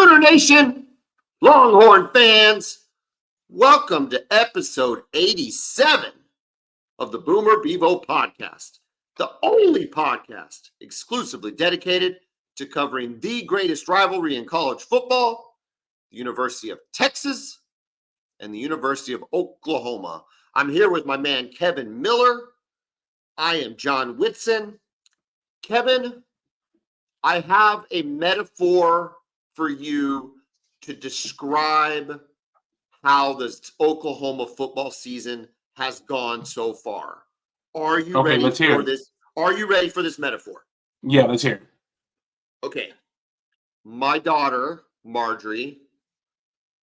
Sooner Nation, Longhorn fans, welcome to episode 87 of the Bevo Podcast, the only podcast exclusively dedicated to covering the greatest rivalry in college football, the University of Texas and the University of Oklahoma. I'm here with my man, Kevin Miller. I am John Whitson. Kevin, I have a metaphor for you to describe how this Oklahoma football season has gone so far. Are you ready for this? Are you ready for this metaphor? Yeah, let's hear it. Okay. My daughter, Marjorie,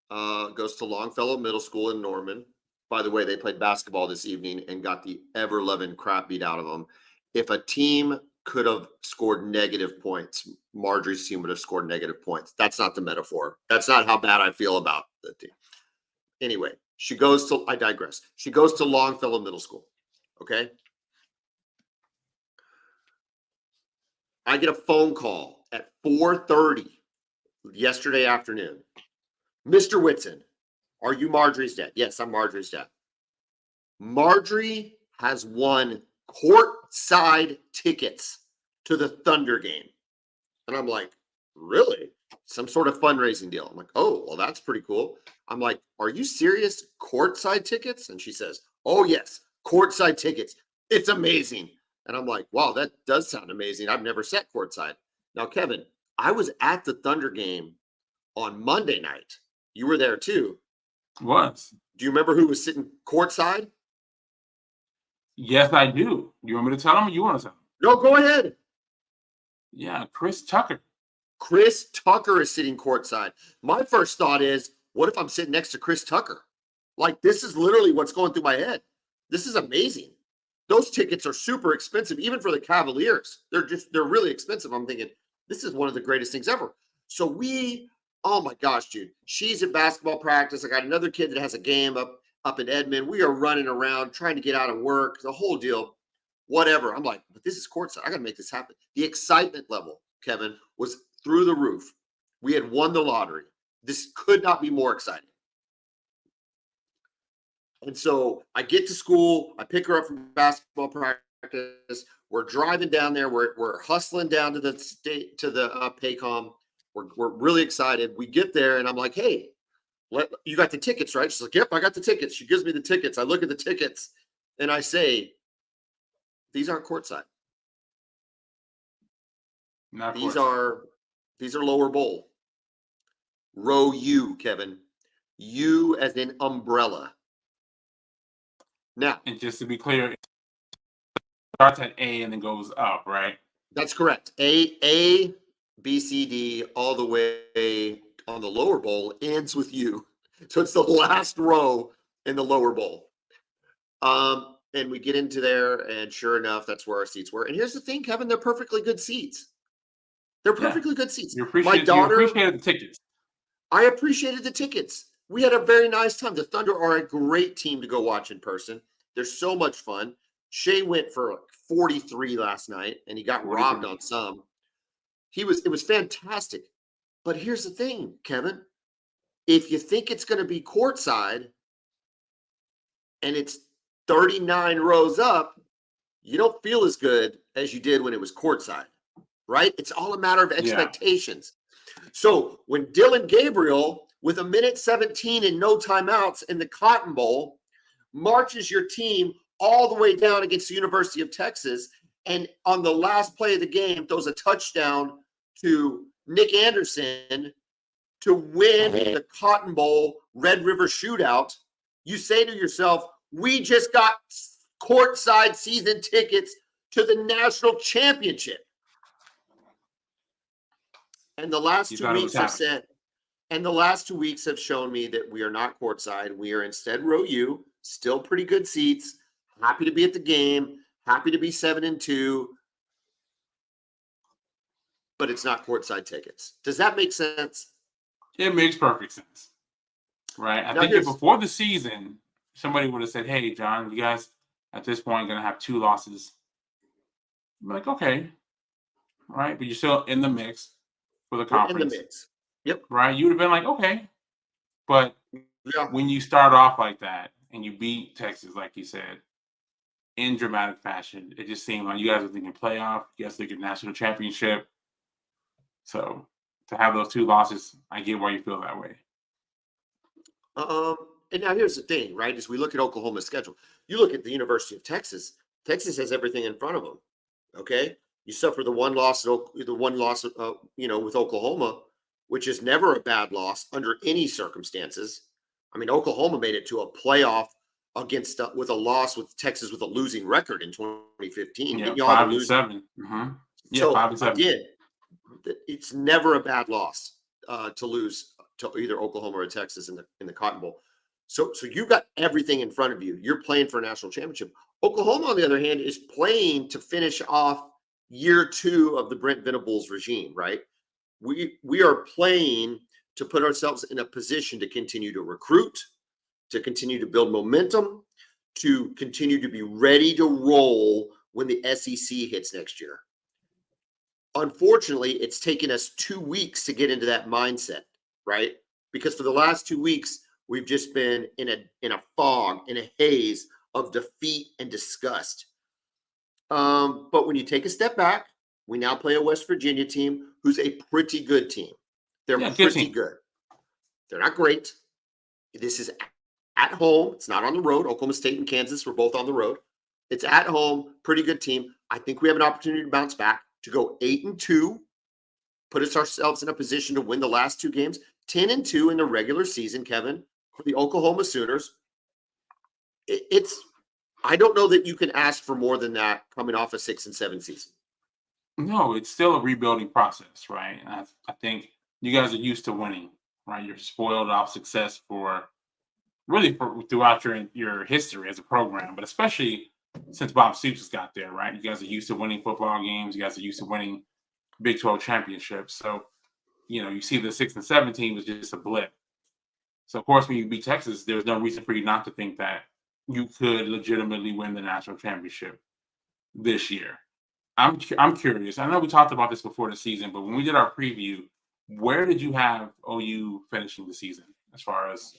goes to Longfellow Middle School in Norman. By the way, they played basketball this evening and got the ever-loving crap beat out of them. If a team could have scored negative points, Marjorie's team would have scored negative points. That's not the metaphor. That's not how bad I feel about the team. Anyway, I digress. She goes to Longfellow Middle School. Okay. I get a phone call at 4:30 yesterday afternoon. Mr. Whitson, are you Marjorie's dad? Yes, I'm Marjorie's dad. Marjorie has won courtside tickets to the Thunder game. And I'm like, really? Some sort of fundraising deal. I'm like, oh, well, that's pretty cool. I'm like, are you serious? Courtside tickets? And she says, oh, yes, courtside tickets. It's amazing. And I'm like, wow, that does sound amazing. I've never sat courtside. Now, Kevin, I was at the Thunder game on Monday night. You were there too. Was. Do you remember who was sitting courtside? Yes, I do. You want me to tell him or you want to tell him? No, go ahead. Yeah, Chris Tucker. Chris Tucker is sitting courtside. My first thought is, what if I'm sitting next to Chris Tucker? Like, this is literally what's going through my head. This is amazing. Those tickets are super expensive, even for the Cavaliers. They're really expensive. I'm thinking, this is one of the greatest things ever. So oh my gosh, dude. She's at basketball practice. I got another kid that has a game up in Edmond. We are running around trying to get out of work, the whole deal, whatever. I'm like, but this is courtside. I got to make this happen. The excitement level, Kevin, was through the roof. We had won the lottery. This could not be more exciting. And so I get to school. I pick her up from basketball practice. We're driving down there. We're hustling down to the Paycom. We're really excited. We get there, and I'm like, hey, you got the tickets, right? She's like, yep, I got the tickets. She gives me the tickets. I look at the tickets, and I say, these aren't courtside. These are lower bowl. Row U, Kevin. U as in umbrella. Now, and just to be clear, it starts at A and then goes up, right? That's correct. A, B, C, D, all the way on the lower bowl ends with U. So it's the last row in the lower bowl. And we get into there, and sure enough, that's where our seats were. And here's the thing, Kevin, they're perfectly good seats. They're perfectly good seats. You appreciated the tickets. I appreciated the tickets. We had a very nice time. The Thunder are a great team to go watch in person. They're so much fun. Shea went for like 43 last night, and he got robbed on some. It was fantastic. But here's the thing, Kevin. If you think it's going to be courtside and it's 39 rows up, you don't feel as good as you did when it was courtside, right? It's all a matter of expectations. Yeah. So when Dylan Gabriel, with 1:17 and no timeouts in the Cotton Bowl, marches your team all the way down against the University of Texas, and on the last play of the game throws a touchdown to Nick Anderson to win the Cotton Bowl Red River Shootout, you say to yourself, we just got courtside season tickets to the national championship. And the last 2 weeks have shown me that we are not courtside. We are instead row U, still pretty good seats, happy to be at the game, happy to be 7-2, but it's not courtside tickets. Does that make sense? It makes perfect sense. Right? I think if before the season, somebody would have said, hey, John, you guys at this point are going to have 2 losses. I'm like, okay. All right. But you're still in the mix for the conference. In the mix. Yep. right? You would have been like, okay. But Yeah. when you start off like that and you beat Texas, like you said, in dramatic fashion, it just seemed like you guys were thinking playoff, you guys thinking national championship. So to have those two losses, I get why you feel that way. Um, and now here's the thing, right? As we look at Oklahoma's schedule, you look at the University of Texas. Texas has everything in front of them. Okay, you suffer the one loss, with Oklahoma, which is never a bad loss under any circumstances. I mean, Oklahoma made it to a playoff against with a loss with Texas with a losing record in 2015. Yeah, Didn't y'all have a five and losing? seven. Yeah, So 5-7. again, it's never a bad loss to lose to either Oklahoma or Texas in the Cotton Bowl. So you've got everything in front of you. You're playing for a national championship. Oklahoma, on the other hand, is playing to finish off year 2 of the Brent Venables regime. Right? We are playing to put ourselves in a position to continue to recruit, to continue to build momentum, to continue to be ready to roll when the SEC hits next year. Unfortunately, it's taken us 2 weeks to get into that mindset, right? Because for the last 2 weeks, we've just been in a fog, in a haze of defeat and disgust. But when you take a step back, we now play a West Virginia team who's a pretty good team. They're Yeah, good pretty team. good. They're not great. This is at home. It's not on the road. Oklahoma State and Kansas were both on the road. It's at home, pretty good team. I think we have an opportunity to bounce back, to go 8-2, put ourselves in a position to win the last 2 games, 10-2 in the regular season, Kevin, for the Oklahoma Sooners. I don't know that you can ask for more than that coming off a 6-7 season. No, it's still a rebuilding process, right? And I think you guys are used to winning, right? You're spoiled off success for throughout your history as a program, but especially since Bob Stoops has got there, right? You guys are used to winning football games. You guys are used to winning Big 12 championships. So, you see the 6-7 team was just a blip. So, of course, when you beat Texas, there's no reason for you not to think that you could legitimately win the national championship this year. I'm curious. I know we talked about this before the season, but when we did our preview, where did you have OU finishing the season as far as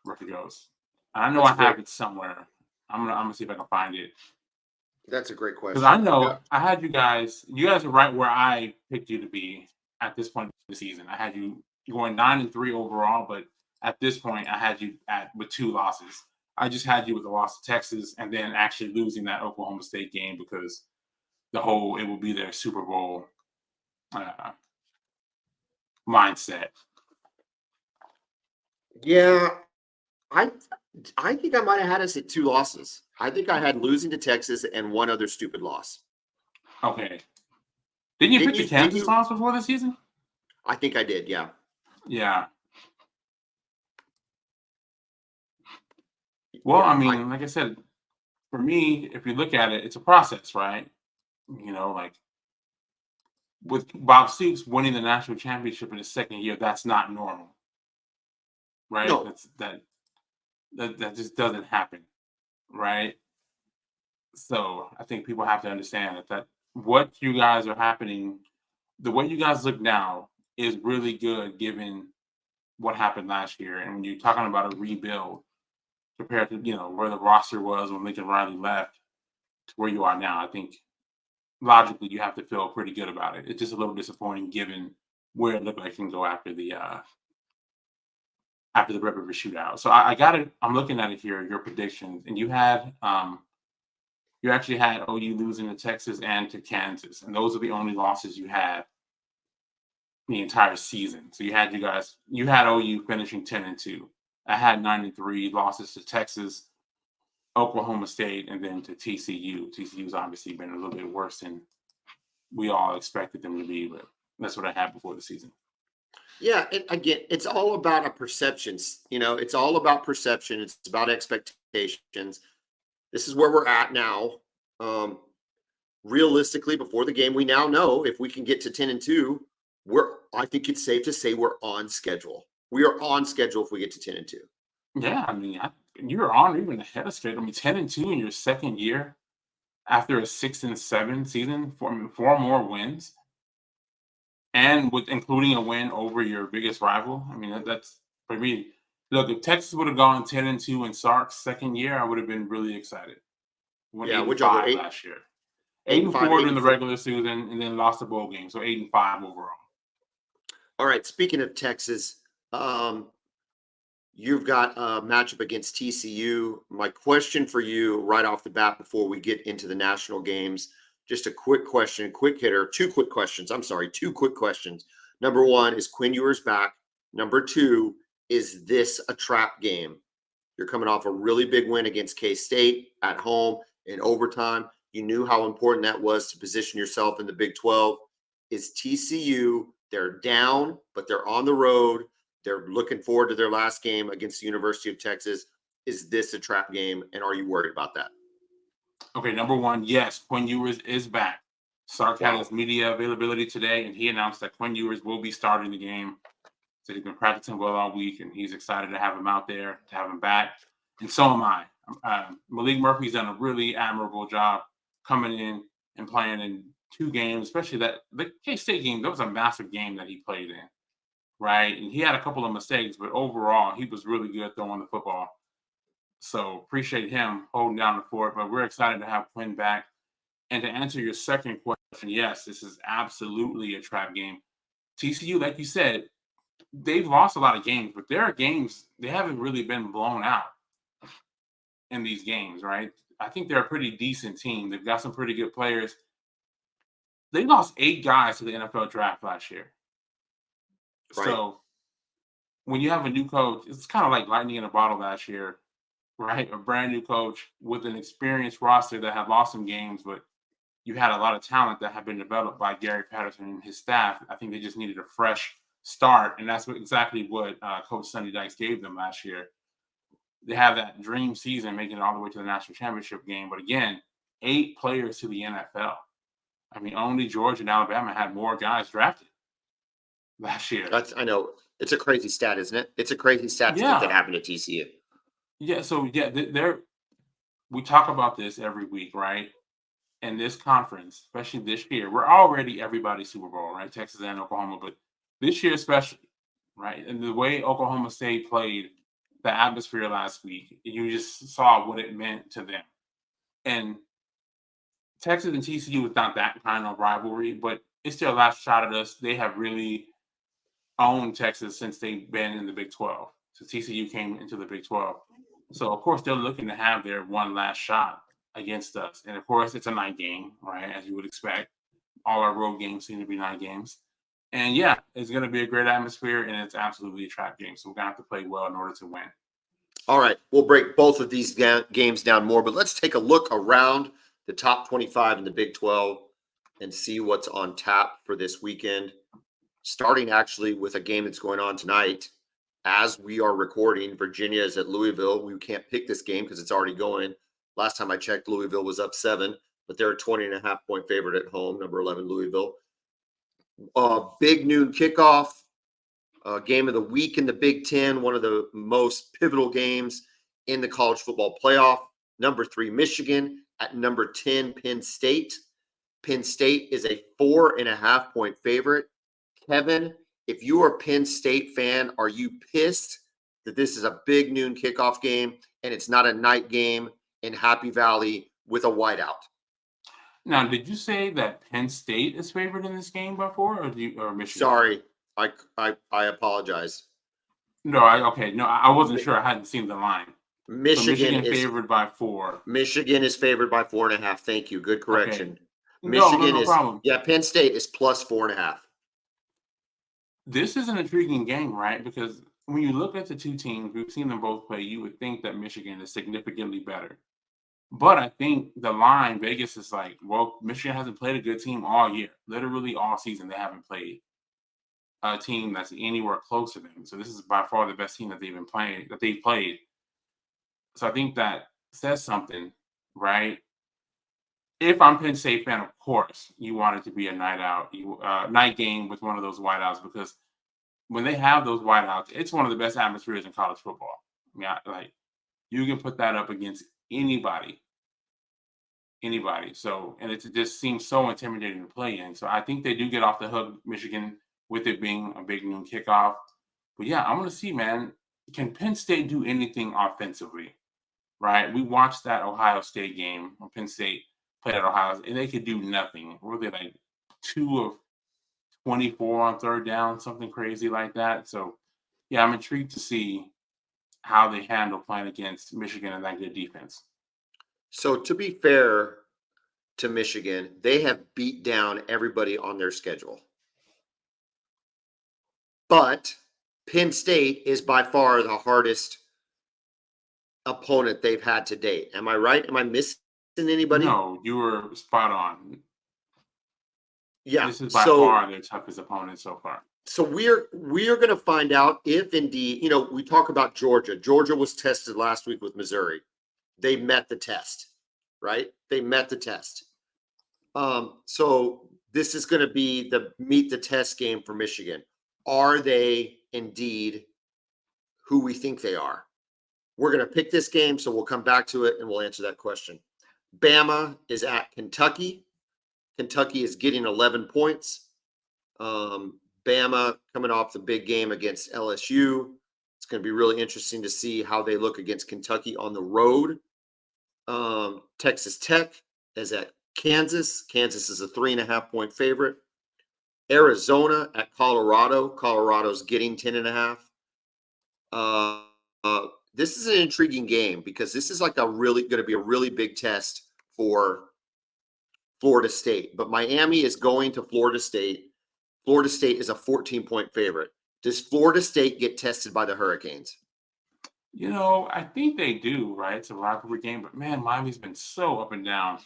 record goes? I know I have it somewhere. I'm gonna see if I can find it. That's a great Because question. I know I had you guys are right where I picked you to be at this point in the season. I had you going 9-3 overall, but at this point I had you with 2 losses. I just had you with the loss to Texas and then actually losing that Oklahoma State game because it will be their Super Bowl mindset. Yeah, I think I might have had us at 2 losses. I think I had losing to Texas and one other stupid loss. Okay. Didn't you pick the Kansas loss before the season? I think I did, yeah. Yeah. Well, I mean, like I said, for me, if you look at it, it's a process, right? Like with Bob Stoops winning the national championship in his second year, that's not normal, right? No. That just doesn't happen, right? So I think people have to understand that what you guys are happening, the way you guys look now is really good given what happened last year. And when you're talking about a rebuild compared to, where the roster was when Lincoln Riley left to where you are now, I think logically you have to feel pretty good about it. It's just a little disappointing given where it looked like it can go after the Red River shootout. So I got it. I'm looking at it here, your predictions, and you actually had OU losing to Texas and to Kansas, and those are the only losses you had the entire season. So you had OU finishing 10-2. I had 9-3 losses to Texas, Oklahoma State, and then to TCU. TCU's obviously been a little bit worse than we all expected them to be, but that's what I had before the season. Yeah, and again, it's all about a perceptions. It's all about perception. It's about expectations. This is where we're at now. Realistically, before the game, we now know if we can get to 10-2, I think it's safe to say we're on schedule. We are on schedule if we get to 10-2. Yeah, I mean, you're on even ahead of schedule. I mean, 10-2 in your second year after a 6-7 season, 4 more wins. and with including a win over your biggest rival. I mean, that's for me. Look, if Texas would have gone 10-2 in Sark's second year, I would have been really excited. Went Yeah, eight and would y'all go five eight, last year. eight Eight and and five, four eight during and the four? regular season, and then lost a bowl game. So 8-5 overall. All right. Speaking of Texas, um, you've got a matchup against TCU. My question for you right off the bat before we get into the national games, just a quick question, quick hitter, two quick questions. I'm sorry, two quick questions. Number one, is Quinn Ewers back? Number two, is this a trap game? You're coming off a really big win against K-State at home in overtime. You knew how important that was to position yourself in the Big 12. Is TCU, they're down, but they're on the road. They're looking forward to their last game against the University of Texas. Is this a trap game, and are you worried about that? Okay, number one, yes, Quinn Ewers is back. Sark had his Wow. media availability today, and he announced that Quinn Ewers will be starting the game. So he's been practicing well all week, and he's excited to have him out there, to have him back. And so am I. Malik Murphy's done a really admirable job coming in and playing in two games, especially the K-State game. That was a massive game that he played in, right? And he had a couple of mistakes, but overall, he was really good throwing the football. So appreciate him holding down the fort. But we're excited to have Quinn back. And to answer your second question, yes, this is absolutely a trap game. TCU, like you said, they've lost a lot of games, but there are games they haven't really been blown out in these games, right? I think they're a pretty decent team. They've got some pretty good players. They lost 8 guys to the NFL draft last year. Right. So when you have a new coach, it's kind of like lightning in a bottle last year, right? A brand new coach with an experienced roster that have lost some games, but you had a lot of talent that have been developed by Gary Patterson and his staff. I think they just needed a fresh start, and that's exactly what Coach Sonny Dykes gave them last year. They have that dream season, making it all the way to the national championship game. But again, 8 players to the NFL. I mean, only Georgia and Alabama had more guys drafted last year. I know it's a crazy stat, isn't it? It's a crazy stat to think that Yeah, happened at TCU. yeah. So yeah, we talk about this every week, right? In this conference, especially this year, we're already everybody's Super Bowl, right? Texas and Oklahoma, but this year especially, right? And the way Oklahoma State played the atmosphere last week, you just saw what it meant to them. And Texas and TCU is not that kind of rivalry, but it's their last shot at us. They have really owned Texas since they've been in the Big 12. So TCU came into the Big 12. So of course they're looking to have their one last shot against us. And of course it's a night game, right? As you would expect. All our road games seem to be night games. And yeah, it's going to be a great atmosphere, and it's absolutely a trap game. So we're going to have to play well in order to win. All right, we'll break both of these games down more, but let's take a look around the top 25 in the Big 12 and see what's on tap for this weekend. Starting actually with a game that's going on tonight. As we are recording, Virginia is at Louisville. We can't pick this game because it's already going. Last time I checked, Louisville was up 7, but they're a 20.5-point favorite at home, number 11 Louisville. Big noon kickoff. Game of the week in the Big Ten, one of the most pivotal games in the college football playoff. Number 3, Michigan at number 10, Penn State. Penn State is a 4.5-point favorite. Kevin, if you are a Penn State fan, are you pissed that this is a big noon kickoff game and it's not a night game in Happy Valley with a whiteout? Now, did you say that Penn State is favored in this game by 4, or Michigan? Sorry, I apologize. No, I wasn't sure. I hadn't seen the line. So Michigan is favored by 4. Michigan is favored by 4.5. Thank you. Good correction. Okay. No is problem. Penn State is plus 4.5. This is an intriguing game, right? Because when you look at the two teams, we've seen them both play. You would think that Michigan is significantly better. But I think the line, Vegas is like, well, Michigan hasn't played a good team all year. Literally all season, they haven't played a team that's anywhere close to them. So this is by far the best team that they've played. So I think that says something, right? If I'm Penn State fan, of course, you want it to be a night game with one of those whiteouts, because when they have those whiteouts, it's one of the best atmospheres in college football. I mean, you can put that up against anybody. So, and it just seems so intimidating to play in. So I think they do get off the hook, Michigan, with it being a big noon kickoff. But yeah, I want to see, man, can Penn State do anything offensively? Right? We watched that Ohio State game when Penn State played at Ohio, and they could do nothing. Were they like 2 of 24 on third down, something crazy like that? So yeah, I'm intrigued to see how they handle playing against Michigan and that good defense. So to be fair to Michigan, they have beat down everybody on their schedule. But Penn State is by far the hardest opponent they've had to date. Am I right? Am I missing anybody? No, you were spot on. Yeah. This is by So far their toughest opponent so far. so we're going to find out if indeed, we talk about Georgia. Georgia was tested last week with Missouri. They met the test, right? They met the test. So this is going to be the meet the test game for Michigan. Are they indeed who we think they are? We're going to pick this game, so we'll come back to it and we'll answer that question. Bama is at Kentucky. Kentucky is getting 11 points. Bama coming off the big game against LSU. It's going to be really interesting to see how they look against Kentucky on the road. Texas Tech is at Kansas. Kansas is a 3.5-point favorite. Arizona at Colorado. Colorado's getting 10.5. This is an intriguing game because this is like going to be a really big test for Florida State. But Miami is going to Florida State. Florida State is a 14-point favorite. Does Florida State get tested by the Hurricanes? I think they do, right? It's a rivalry game, but man, Miami's been so up and down.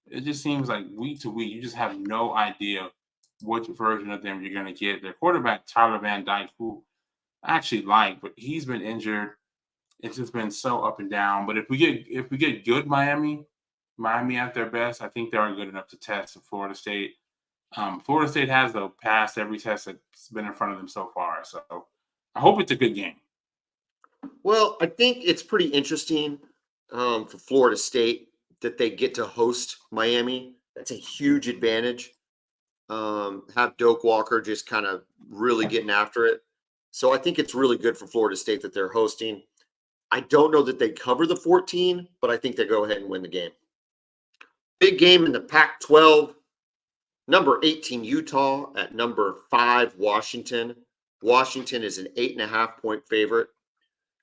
It just seems like week to week, you just have no idea which version of them you're going to get. Their quarterback, Tyler Van Dyke, who I actually like, but he's been injured. It's just been so up and down. But if we get good Miami at their best, I think they are good enough to test Florida State. Florida State has though passed every test that's been in front of them so far. So I hope it's a good game. Well, I think it's pretty interesting for Florida State that they get to host Miami. That's a huge advantage. Have Doak Walker just kind of really getting after it. So I think it's really good for Florida State that they're hosting. I don't know that they cover the 14, but I think they go ahead and win the game. Big game in the Pac-12. Number 18, Utah at number 5, Washington. Washington is an 8.5-point favorite.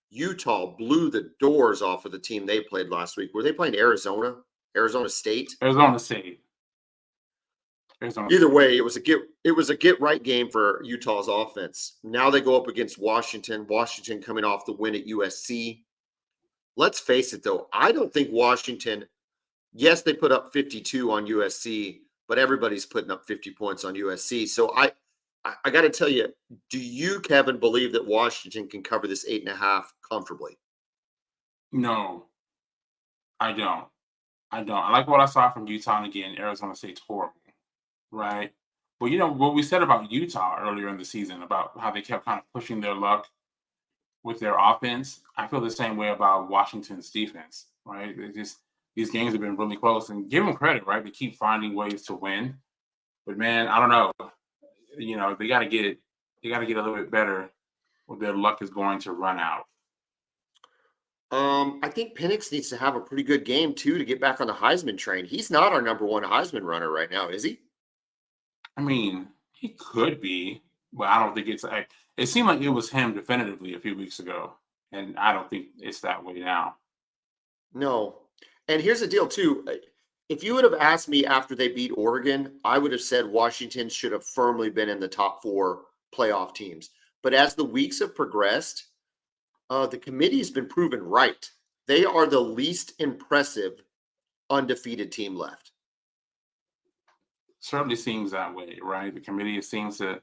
Utah blew the doors off of the team they played last week. Were they playing Arizona? Arizona State? Arizona State. Either way, it was a get right game for Utah's offense. Now they go up against Washington. Washington coming off the win at USC. Let's face it, though. I don't think Washington. Yes, they put up 52 on USC, but everybody's putting up 50 points on USC. So I got to tell you, do you, Kevin, believe that Washington can cover this 8.5 comfortably? No, I don't. I like what I saw from Utah, and again, Arizona State's horrible, right? But what we said about Utah earlier in the season about how they kept kind of pushing their luck with their offense. I feel the same way about Washington's defense, right? These games have been really close, and give them credit, right? They keep finding ways to win. But man, I don't know. They got to get a little bit better, or their luck is going to run out. I think Penix needs to have a pretty good game too to get back on the Heisman train. He's not our number one Heisman runner right now, is he? I mean, he could be, but I don't think it's like it seemed like it was him definitively a few weeks ago, and I don't think it's that way now. No. And here's the deal too. If you would have asked me after they beat Oregon, I would have said Washington should have firmly been in the top 4 playoff teams. But as the weeks have progressed, the committee has been proven right. They are the least impressive undefeated team left. Certainly seems that way, right? The committee seems to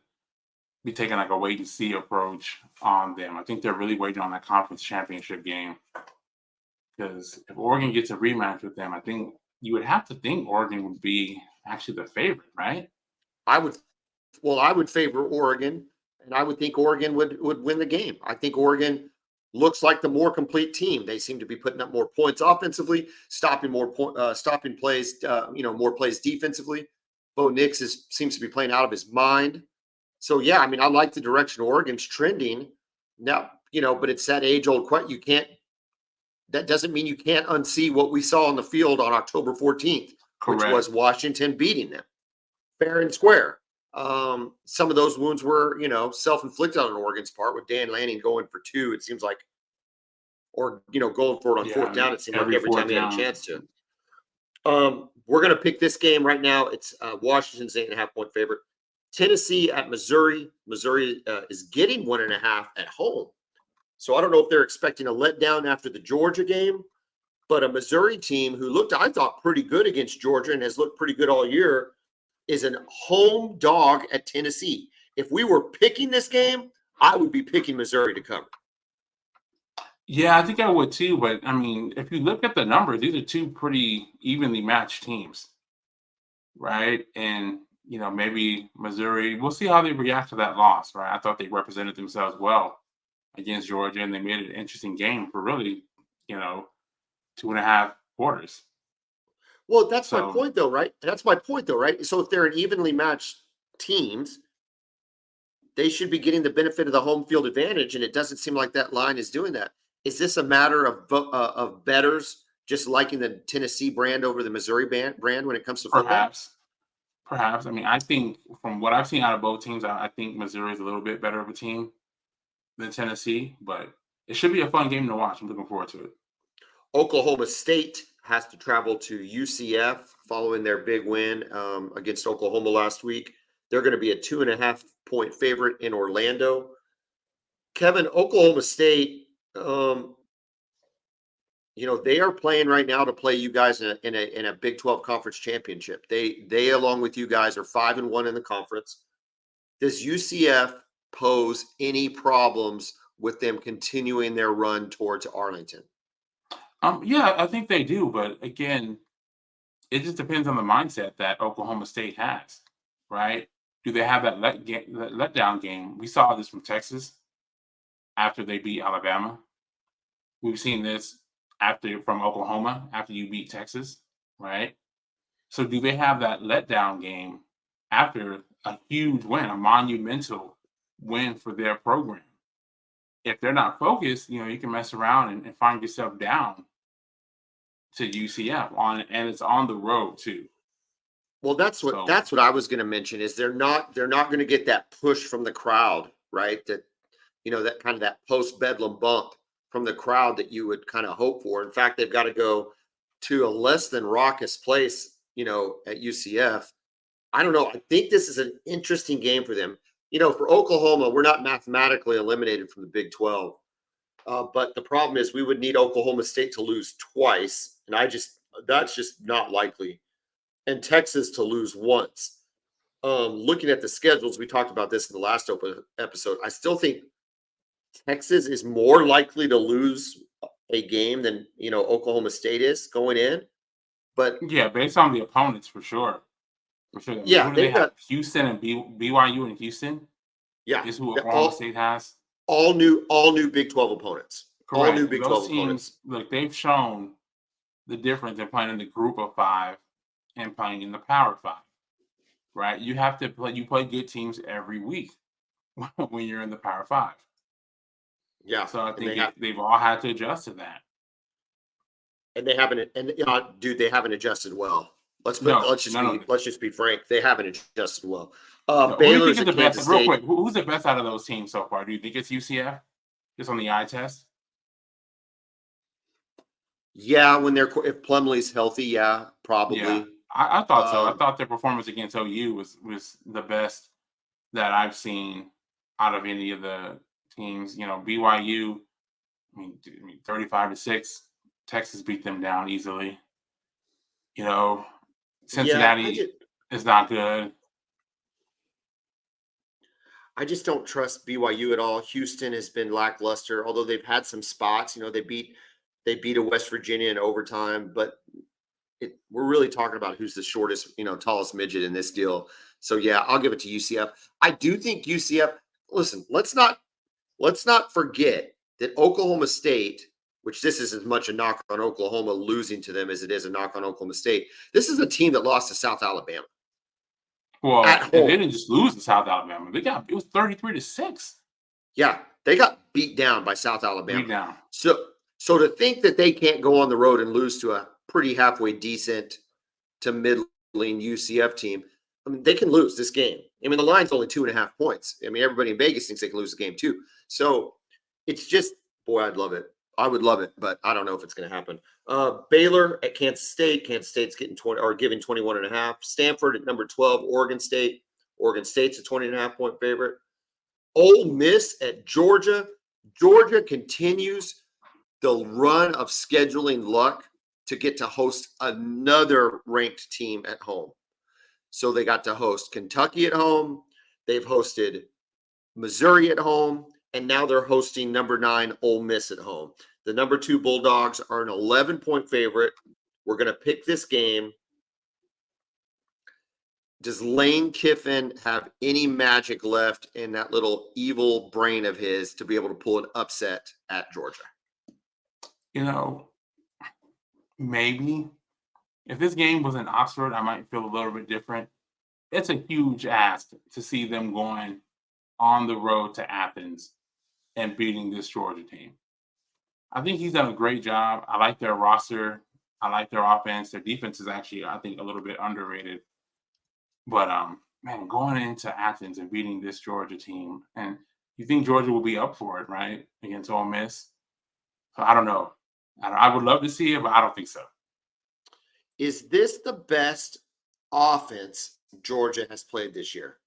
be taking like a wait and see approach on them. I think they're really waiting on that conference championship game. Because if Oregon gets a rematch with them, I think you would have to think Oregon would be actually the favorite, right? I would favor Oregon, and I would think Oregon would win the game. I think Oregon looks like the more complete team. They seem to be putting up more points offensively, stopping plays, more plays defensively. Bo Nix seems to be playing out of his mind. So yeah, I mean, I like the direction Oregon's trending now, but it's that age-old question. That doesn't mean you can't unsee what we saw on the field on October 14th, which Correct. was Washington beating them fair and square. Some of those wounds were, self-inflicted on Oregon's part with Dan Lanning going for 2. It seems like, or, going for it on Yeah, fourth down. It seemed like every every time fourth he had a down. chance to. We're going to pick this game right now. It's Washington's 8.5-point favorite. Tennessee at Missouri. Missouri is getting 1.5 at home. So I don't know if they're expecting a letdown after the Georgia game, but a Missouri team who looked, I thought, pretty good against Georgia and has looked pretty good all year is a home dog at Tennessee. If we were picking this game, I would be picking Missouri to cover. Yeah, I think I would too. But I mean, if you look at the numbers, these are two pretty evenly matched teams, right? And maybe Missouri. We'll see how they react to that loss, right? I thought they represented themselves well against Georgia, and they made it an interesting game for really, 2.5 quarters. Well, that's my point, though, right? That's my point, though, right? So if they're an evenly matched teams, they should be getting the benefit of the home field advantage, and it doesn't seem like that line is doing that. Is this a matter of bettors just liking the Tennessee brand over the Missouri brand when it comes to football? Perhaps. I mean, I think from what I've seen out of both teams, I think Missouri is a little bit better of a team than Tennessee, but it should be a fun game to watch. I'm looking forward to it. Oklahoma State has to travel to UCF following their big win against Oklahoma last week. They're going to be a 2.5-point favorite in Orlando. Kevin, Oklahoma State, they are playing right now to play you guys in a Big 12 conference championship. They along with you guys are 5-1 in the conference. Does UCF pose any problems with them continuing their run towards Arlington? Yeah, I think they do, but again, it just depends on the mindset that Oklahoma State has, right? Do they have that letdown game? We saw this from Texas after they beat Alabama. We've seen this from Oklahoma after you beat Texas, right? So do they have that letdown game after a huge win, a monumental win for their program? If they're not focused, you can mess around and find yourself down to UCF and it's on the road too. Well, that's what I was going to mention is they're not going to get that push from the crowd, right? That that kind of that post Bedlam bump from the crowd that you would kind of hope for. In fact, they've got to go to a less than raucous place, at UCF. I don't know. I think this is an interesting game for them. For Oklahoma, we're not mathematically eliminated from the Big 12. But the problem is we would need Oklahoma State to lose twice. And that's just not likely. And Texas to lose once. Looking at the schedules, we talked about this in the last episode. I still think Texas is more likely to lose a game than Oklahoma State is going in. But yeah, based on the opponents for sure. For sure. Yeah, who do they have? Houston and BYU and Houston. Yeah, is who Oklahoma State has. All new Big 12 opponents. Correct. All new Big 12 teams, opponents. Look, they've shown the difference in playing in the Group of 5 and playing in the Power 5. Right? You have to play. You play good teams every week when you're in the Power 5. Yeah. So I think they've all had to adjust to that. And they haven't. And dude, they haven't adjusted well. Let's just be frank. They haven't adjusted well. Baylor's the best. Real quick, who's the best out of those teams so far? Do you think it's UCF? Just on the eye test? Yeah, if Plumlee's healthy, yeah, probably. Yeah, I thought so. I thought their performance against OU was the best that I've seen out of any of the teams. BYU, 35-6. Texas beat them down easily. Cincinnati is not good. I just don't trust BYU at all. Houston has been lackluster, although they've had some spots. They beat a West Virginia in overtime, but we're really talking about who's the shortest, tallest midget in this deal. So yeah, I'll give it to UCF. I do think UCF. Listen, let's not forget that Oklahoma State, which this is as much a knock on Oklahoma losing to them as it is a knock on Oklahoma State. This is a team that lost to South Alabama. Well, at and they home. didn't just lose to South Alabama. It was 33-6. Yeah, they got beat down by South Alabama. Beat down. So to think that they can't go on the road and lose to a pretty halfway decent to middling UCF team, I mean, they can lose this game. I mean, the line's only 2.5 points. I mean, everybody in Vegas thinks they can lose the game too. So it's just, boy, I'd love it. I would love it, but I don't know if it's going to happen. Baylor at Kansas State. Kansas State's getting 20 or giving 21.5. Stanford at number 12. Oregon State. Oregon State's a 20.5 point favorite. Ole Miss at Georgia. Georgia continues the run of scheduling luck to get to host another ranked team at home. So they got to host Kentucky at home. They've hosted Missouri at home. And now they're hosting number 9 Ole Miss at home. The number 2 Bulldogs are an 11-point favorite. We're going to pick this game. Does Lane Kiffin have any magic left in that little evil brain of his to be able to pull an upset at Georgia? You know, maybe. If this game was in Oxford, I might feel a little bit different. It's a huge ask to see them going on the road to Athens and beating this Georgia team. I think he's done a great job. I like their roster. I like their offense. Their defense is actually, I think, a little bit underrated. But, man, going into Athens and beating this Georgia team, and you think Georgia will be up for it, right, against Ole Miss? So I don't know. I would love to see it, but I don't think so. Is this the best offense Georgia has played this year?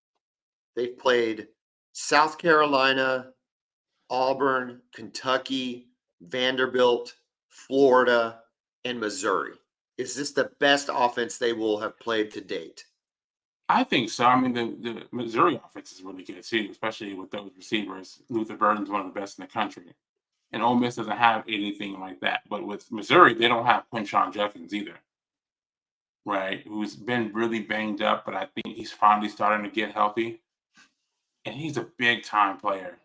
They've played South Carolina, Auburn, Kentucky, Vanderbilt, Florida, and Missouri. Is this the best offense they will have played to date? I think so. I mean, the Missouri offense is really good too, especially with those receivers. Luther Burden's one of the best in the country. And Ole Miss doesn't have anything like that. But with Missouri, they don't have Quinshon Judkins either, right? Who's been really banged up, but I think he's finally starting to get healthy. And he's a big-time player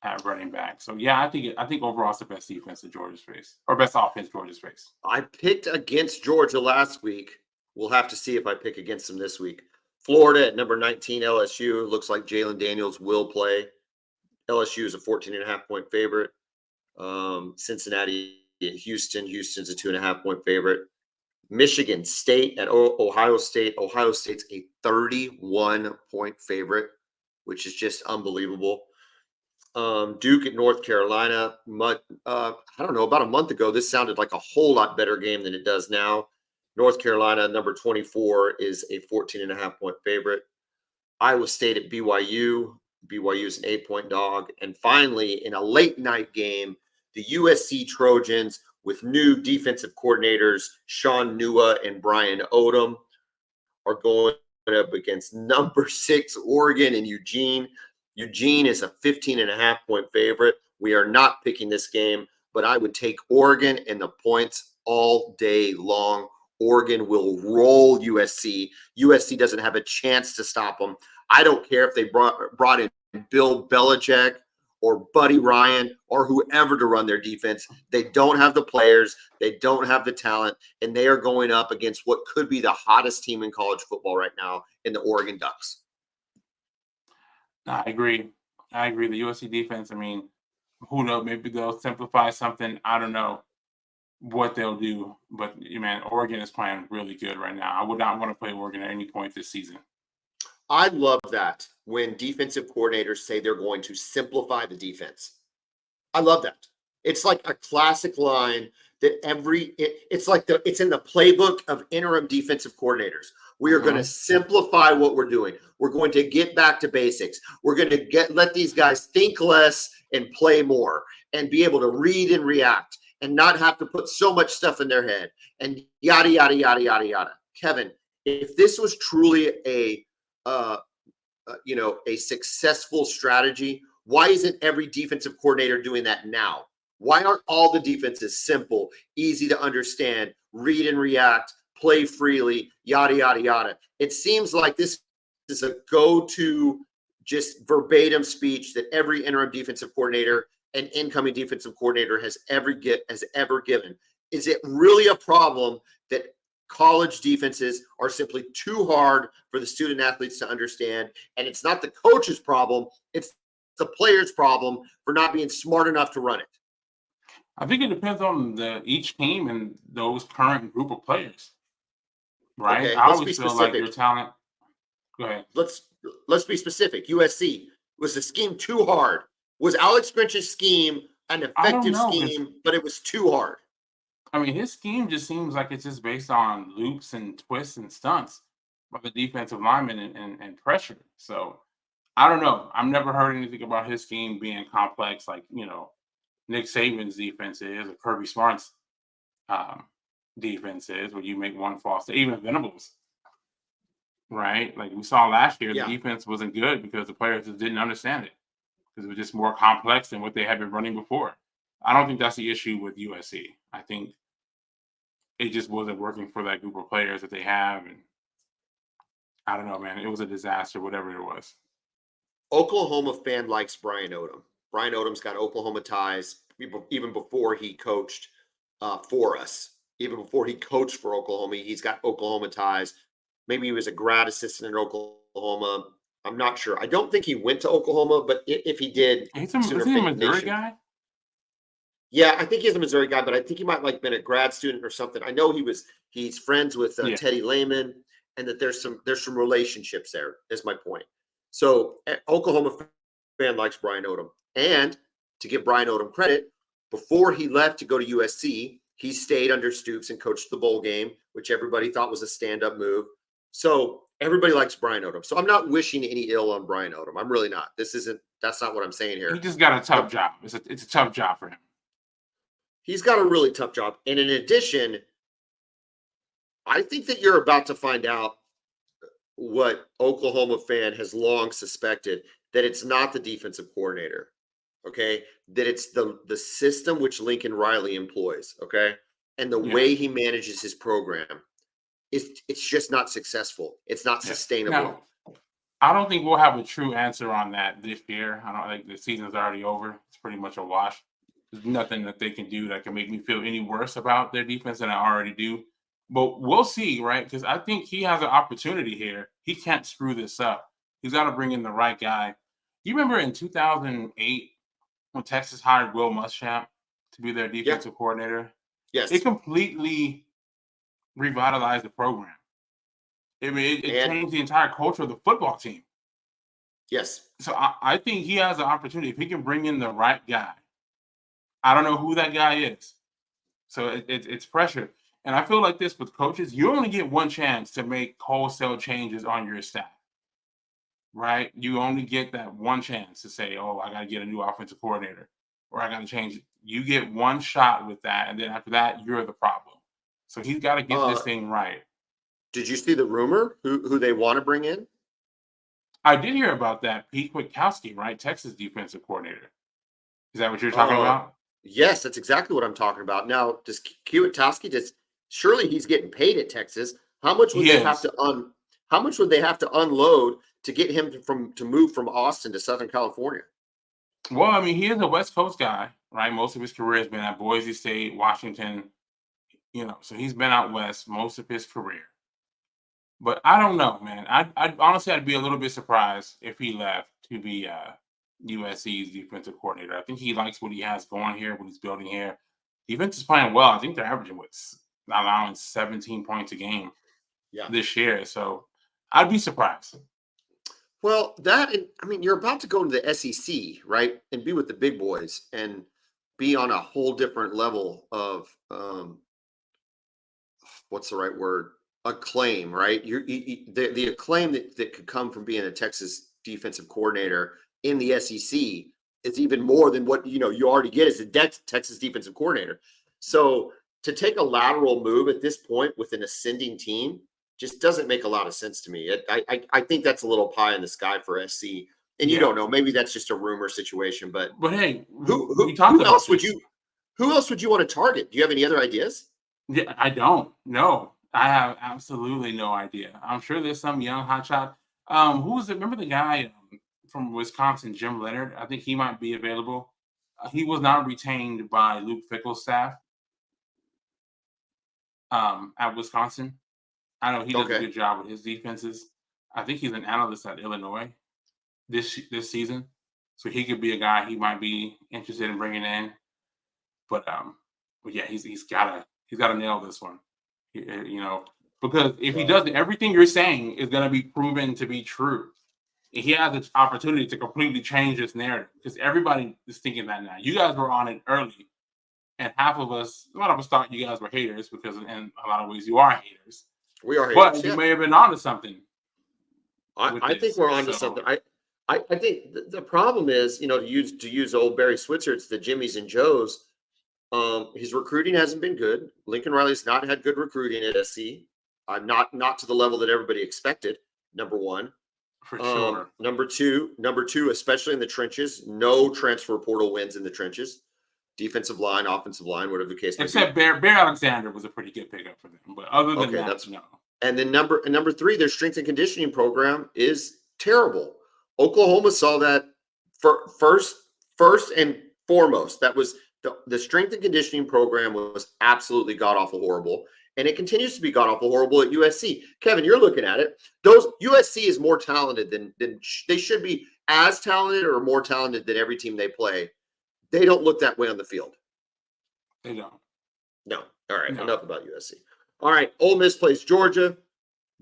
at running back. So, yeah, I think overall it's the best defense that Georgia's faced, or best offense Georgia's faced. I picked against Georgia last week. We'll have to see if I pick against them this week. Florida at number 19, LSU. Looks like Jalen Daniels will play. LSU is a 14.5 point favorite. Cincinnati at Houston. Houston's a 2.5 point favorite. Michigan State at Ohio State. Ohio State's a 31 point favorite, which is just unbelievable. Duke at North Carolina. I don't know, about a month ago, this sounded like a whole lot better game than it does now. North Carolina, number 24, is a 14.5 point favorite. Iowa State at BYU. BYU is an 8-point dog. And finally, in a late night game, the USC Trojans with new defensive coordinators, Sean Nua and Brian Odom, are going up against number 6 Oregon and Eugene. Eugene is a 15.5 point favorite. We are not picking this game, but I would take Oregon and the points all day long. Oregon will roll USC. USC doesn't have a chance to stop them. I don't care if they brought in Bill Belichick or Buddy Ryan or whoever to run their defense. They don't have the players. They don't have the talent, and they are going up against what could be the hottest team in college football right now in the Oregon Ducks. I agree. The USC defense, I mean, who knows? Maybe they'll simplify something. I don't know what they'll do. But, man, Oregon is playing really good right now. I would not want to play Oregon at any point this season. I love that when defensive coordinators say they're going to simplify the defense. I love that. It's like a classic line that it's in the playbook of interim defensive coordinators. We are going to simplify what we're doing. We're going to get back to basics. We're going to let these guys think less and play more and be able to read and react and not have to put so much stuff in their head and yada, yada, yada, yada, yada. Kevin, if this was truly a successful strategy, why isn't every defensive coordinator doing that now? Why aren't all the defenses simple, easy to understand, read and react, play freely, yada, yada, yada? It seems like this is a go-to just verbatim speech that every interim defensive coordinator and incoming defensive coordinator has ever given. Is it really a problem that college defenses are simply too hard for the student athletes to understand. And it's not the coach's problem, it's the player's problem for not being smart enough to run it. I think it depends on each team and those current group of players, right? Okay, I let's be always feel like your specific. talent. Go ahead. Let's be specific. USC, was the scheme too hard? Was Alex Grinch's scheme an I don't effective know, because scheme, but it was too hard? I mean, his scheme just seems like it's just based on loops and twists and stunts by the defensive lineman and pressure. So I don't know. I've never heard anything about his scheme being complex, like Nick Saban's defense is, or Kirby Smart's um, defense is, where you make one false, even Venables, right? Like we saw last year, the Yeah. defense wasn't good because the players just didn't understand it because it was just more complex than what they had been running before. I don't think that's the issue with USC. I think it just wasn't working for that group of players that they have, and I don't know, man. It was a disaster, whatever it was. Oklahoma fan likes Brian Odom. Brian Odom's got Oklahoma ties even before he coached for us. Even before he coached for Oklahoma, he's got Oklahoma ties. Maybe he was a grad assistant in Oklahoma. I'm not sure. I don't think he went to Oklahoma, but if he did, Is Sooner he a Fate Missouri Nation. guy? Yeah, I think he's a Missouri guy, but I think he might like been a grad student or something. I know he's friends with Yeah. Teddy Lehman, and that there's some relationships there. Is my point. So Oklahoma fan likes Brian Odom, and to give Brian Odom credit, before he left to go to USC, he stayed under Stoops and coached the bowl game, which everybody thought was a stand-up move. So everybody likes Brian Odom. So I'm not wishing any ill on Brian Odom. I'm really not. That's not what I'm saying He here. just got a tough But job. It's a tough job for him. he's got a really tough job. And in addition, I think that you're about to find out what Oklahoma fan has long suspected, that it's not the defensive coordinator. Okay. That it's the system which Lincoln Riley employs. Okay. And the Yeah. way he manages his program. It's just not successful. It's not Yeah. sustainable. Now, I don't think we'll have a true answer on that this year. I don't think the season's already over. It's pretty much a wash. There's nothing that they can do that can make me feel any worse about their defense than I already do. But we'll see, right? Because I think he has an opportunity here. He can't screw this up. He's got to bring in the right guy. You remember in 2008 when Texas hired Will Muschamp to be their defensive coordinator? Yes. It completely revitalized the program. I mean, it And changed the entire culture of the football team. yes. So I think he has an opportunity if he can bring in the right guy. I don't know who that guy is. So it's pressure. And I feel like this with coaches, you only get one chance to make wholesale changes on your staff, right? You only get that one chance to say, oh, I got to get a new offensive coordinator or I got to change it. You get one shot with that. And then after that, you're the problem. So he's got to get this thing right. Did you see the rumor who they want to bring in? I did hear about that. Pete Kwiatkowski, right? Texas defensive coordinator. Is that what you're talking about? Yes, that's exactly what I'm talking about. Now, does Kwiatkowski surely he's getting paid at Texas? How much would they have to how much would they have to unload to get him to move from Austin to Southern California? Well, I mean, he is a West Coast guy, right? Most of his career has been at Boise State, Washington, so he's been out west most of his career. But I don't know, man. I honestly, I'd be a little bit surprised if he left to be USC's defensive coordinator. I think he likes what he has going here, what he's building here. Defense is playing well. I think they're averaging allowing 17 points a game this year. So I'd be surprised. Well, you're about to go into the SEC, right, and be with the big boys and be on a whole different level of what's the right word? Acclaim, right? The acclaim that could come from being a Texas defensive coordinator in the SEC is even more than what you already get as a Texas defensive coordinator. So to take a lateral move at this point with an ascending team just doesn't make a lot of sense to me. I think that's a little pie in the sky for SC. And you don't know, maybe that's just a rumor situation. But hey, who else would you want to target? Do you have any other ideas? Yeah, I don't. No, I have absolutely no idea. I'm sure there's some young hotshot. Who was it? Remember the guy from Wisconsin, Jim Leonard? I think he might be available. He was not retained by Luke Fickell's staff. at Wisconsin. I know he does a Okay. good job with his defenses. I think he's an analyst at Illinois this season, so he could be a guy he might be interested in bringing in. But yeah, he's gotta nail this one. Because if he does, everything you're saying is gonna be proven to be true. He has an opportunity to completely change this narrative because everybody is thinking that now. You guys were on it early, and a lot of us thought you guys were haters because in a lot of ways you are haters. We are But haters. you Yeah. may have been onto something. I think we're onto something. I think the problem is, to use old Barry Switzer, it's the Jimmies and Joes. His recruiting hasn't been good. Lincoln Riley's not had good recruiting at SC. Not to the level that everybody expected. Number one. For sure. Number two, especially in the trenches, no transfer portal wins in the trenches. Defensive line, offensive line, whatever the case may be. Except Bear Alexander was a pretty good pickup for them. But other than that, no. And then number three, their strength and conditioning program is terrible. Oklahoma saw that first and foremost. That was the strength and conditioning program was absolutely god awful horrible, and it continues to be god awful horrible at USC. Kevin, you're looking at it. USC is more talented than they should be, as talented or more talented than every team they play. They don't look that way on the field. They don't. No. All right. No. Enough about USC. All right. Ole Miss plays Georgia.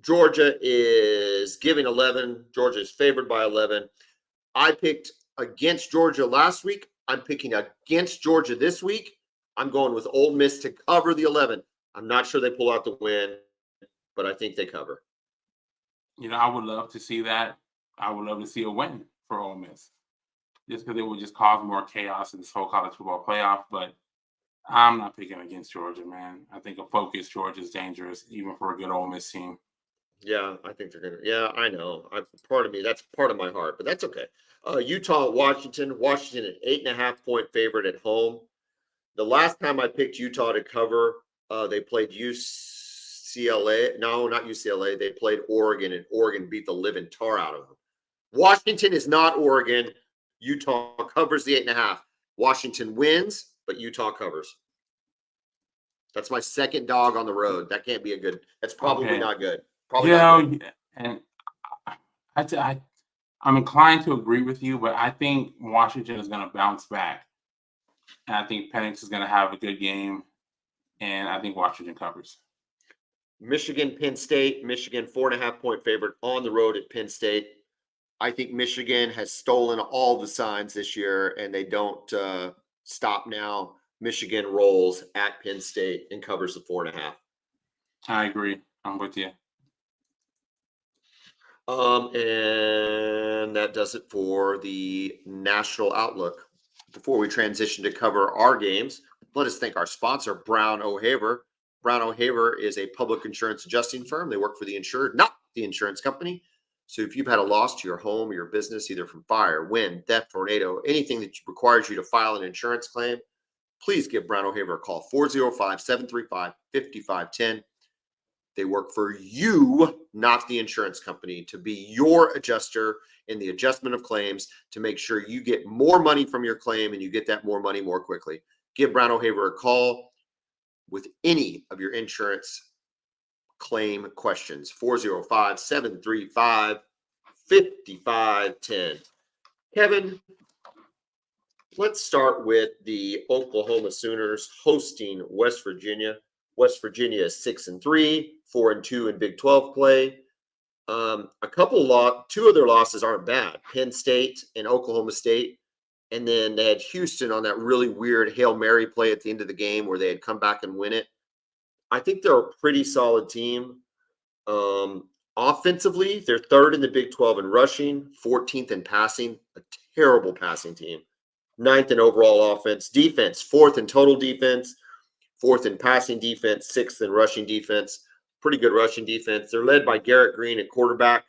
Georgia is giving 11. Georgia is favored by 11. I picked against Georgia last week. I'm picking against Georgia this week. I'm going with Ole Miss to cover the 11. I'm not sure they pull out the win, but I think they cover. I would love to see that. I would love to see a win for Ole Miss, just because it would just cause more chaos in this whole college football playoff. But I'm not picking against Georgia, man. I think a focused Georgia is dangerous, even for a good Ole Miss team. Yeah, I think they're going to. Yeah, I know. Part of me, that's part of my heart, but that's okay. Utah, Washington. Washington, an 8.5-point favorite at home. The last time I picked Utah to cover, they played UCLA. No, not UCLA. They played Oregon, and Oregon beat the living tar out of them. Washington is not Oregon. Utah covers the 8.5. Washington wins, but Utah covers. That's my second dog on the road. That can't be a good. That's probably not good. Probably not good. And I'm inclined to agree with you, but I think Washington is going to bounce back. And I think Penix is going to have a good game, and I think Washington covers. Michigan, Penn State. Michigan, 4.5-point favorite on the road at Penn State. I think Michigan has stolen all the signs this year, and they don't stop now. Michigan rolls at Penn State and covers the 4.5. I agree. I'm with you. And that does it for the national outlook. Before we transition to cover our games, let us thank our sponsor, Brown O'Haver. Brown O'Haver is a public insurance adjusting firm. They work for the insured, not the insurance company. So if you've had a loss to your home or your business, either from fire, wind, theft, tornado, anything that requires you to file an insurance claim, please give Brown O'Haver a call, 405-735-5510. They work for you, not the insurance company, to be your adjuster in the adjustment of claims to make sure you get more money from your claim and you get that more money more quickly. Give Brown O'Haver a call with any of your insurance claim questions, 405-735-5510. Kevin, let's start with the Oklahoma Sooners hosting West Virginia. West Virginia is 6-3, 4-2 in Big 12 play. Two of their losses aren't bad. Penn State and Oklahoma State. And then they had Houston on that really weird Hail Mary play at the end of the game where they had come back and win it. I think they're a pretty solid team. Offensively, they're third in the Big 12 in rushing, 14th in passing, a terrible passing team. 9th in overall offense. Defense, 4th in total defense, 4th in passing defense, 6th in rushing defense. Pretty good rushing defense. They're led by Garrett Green at quarterback.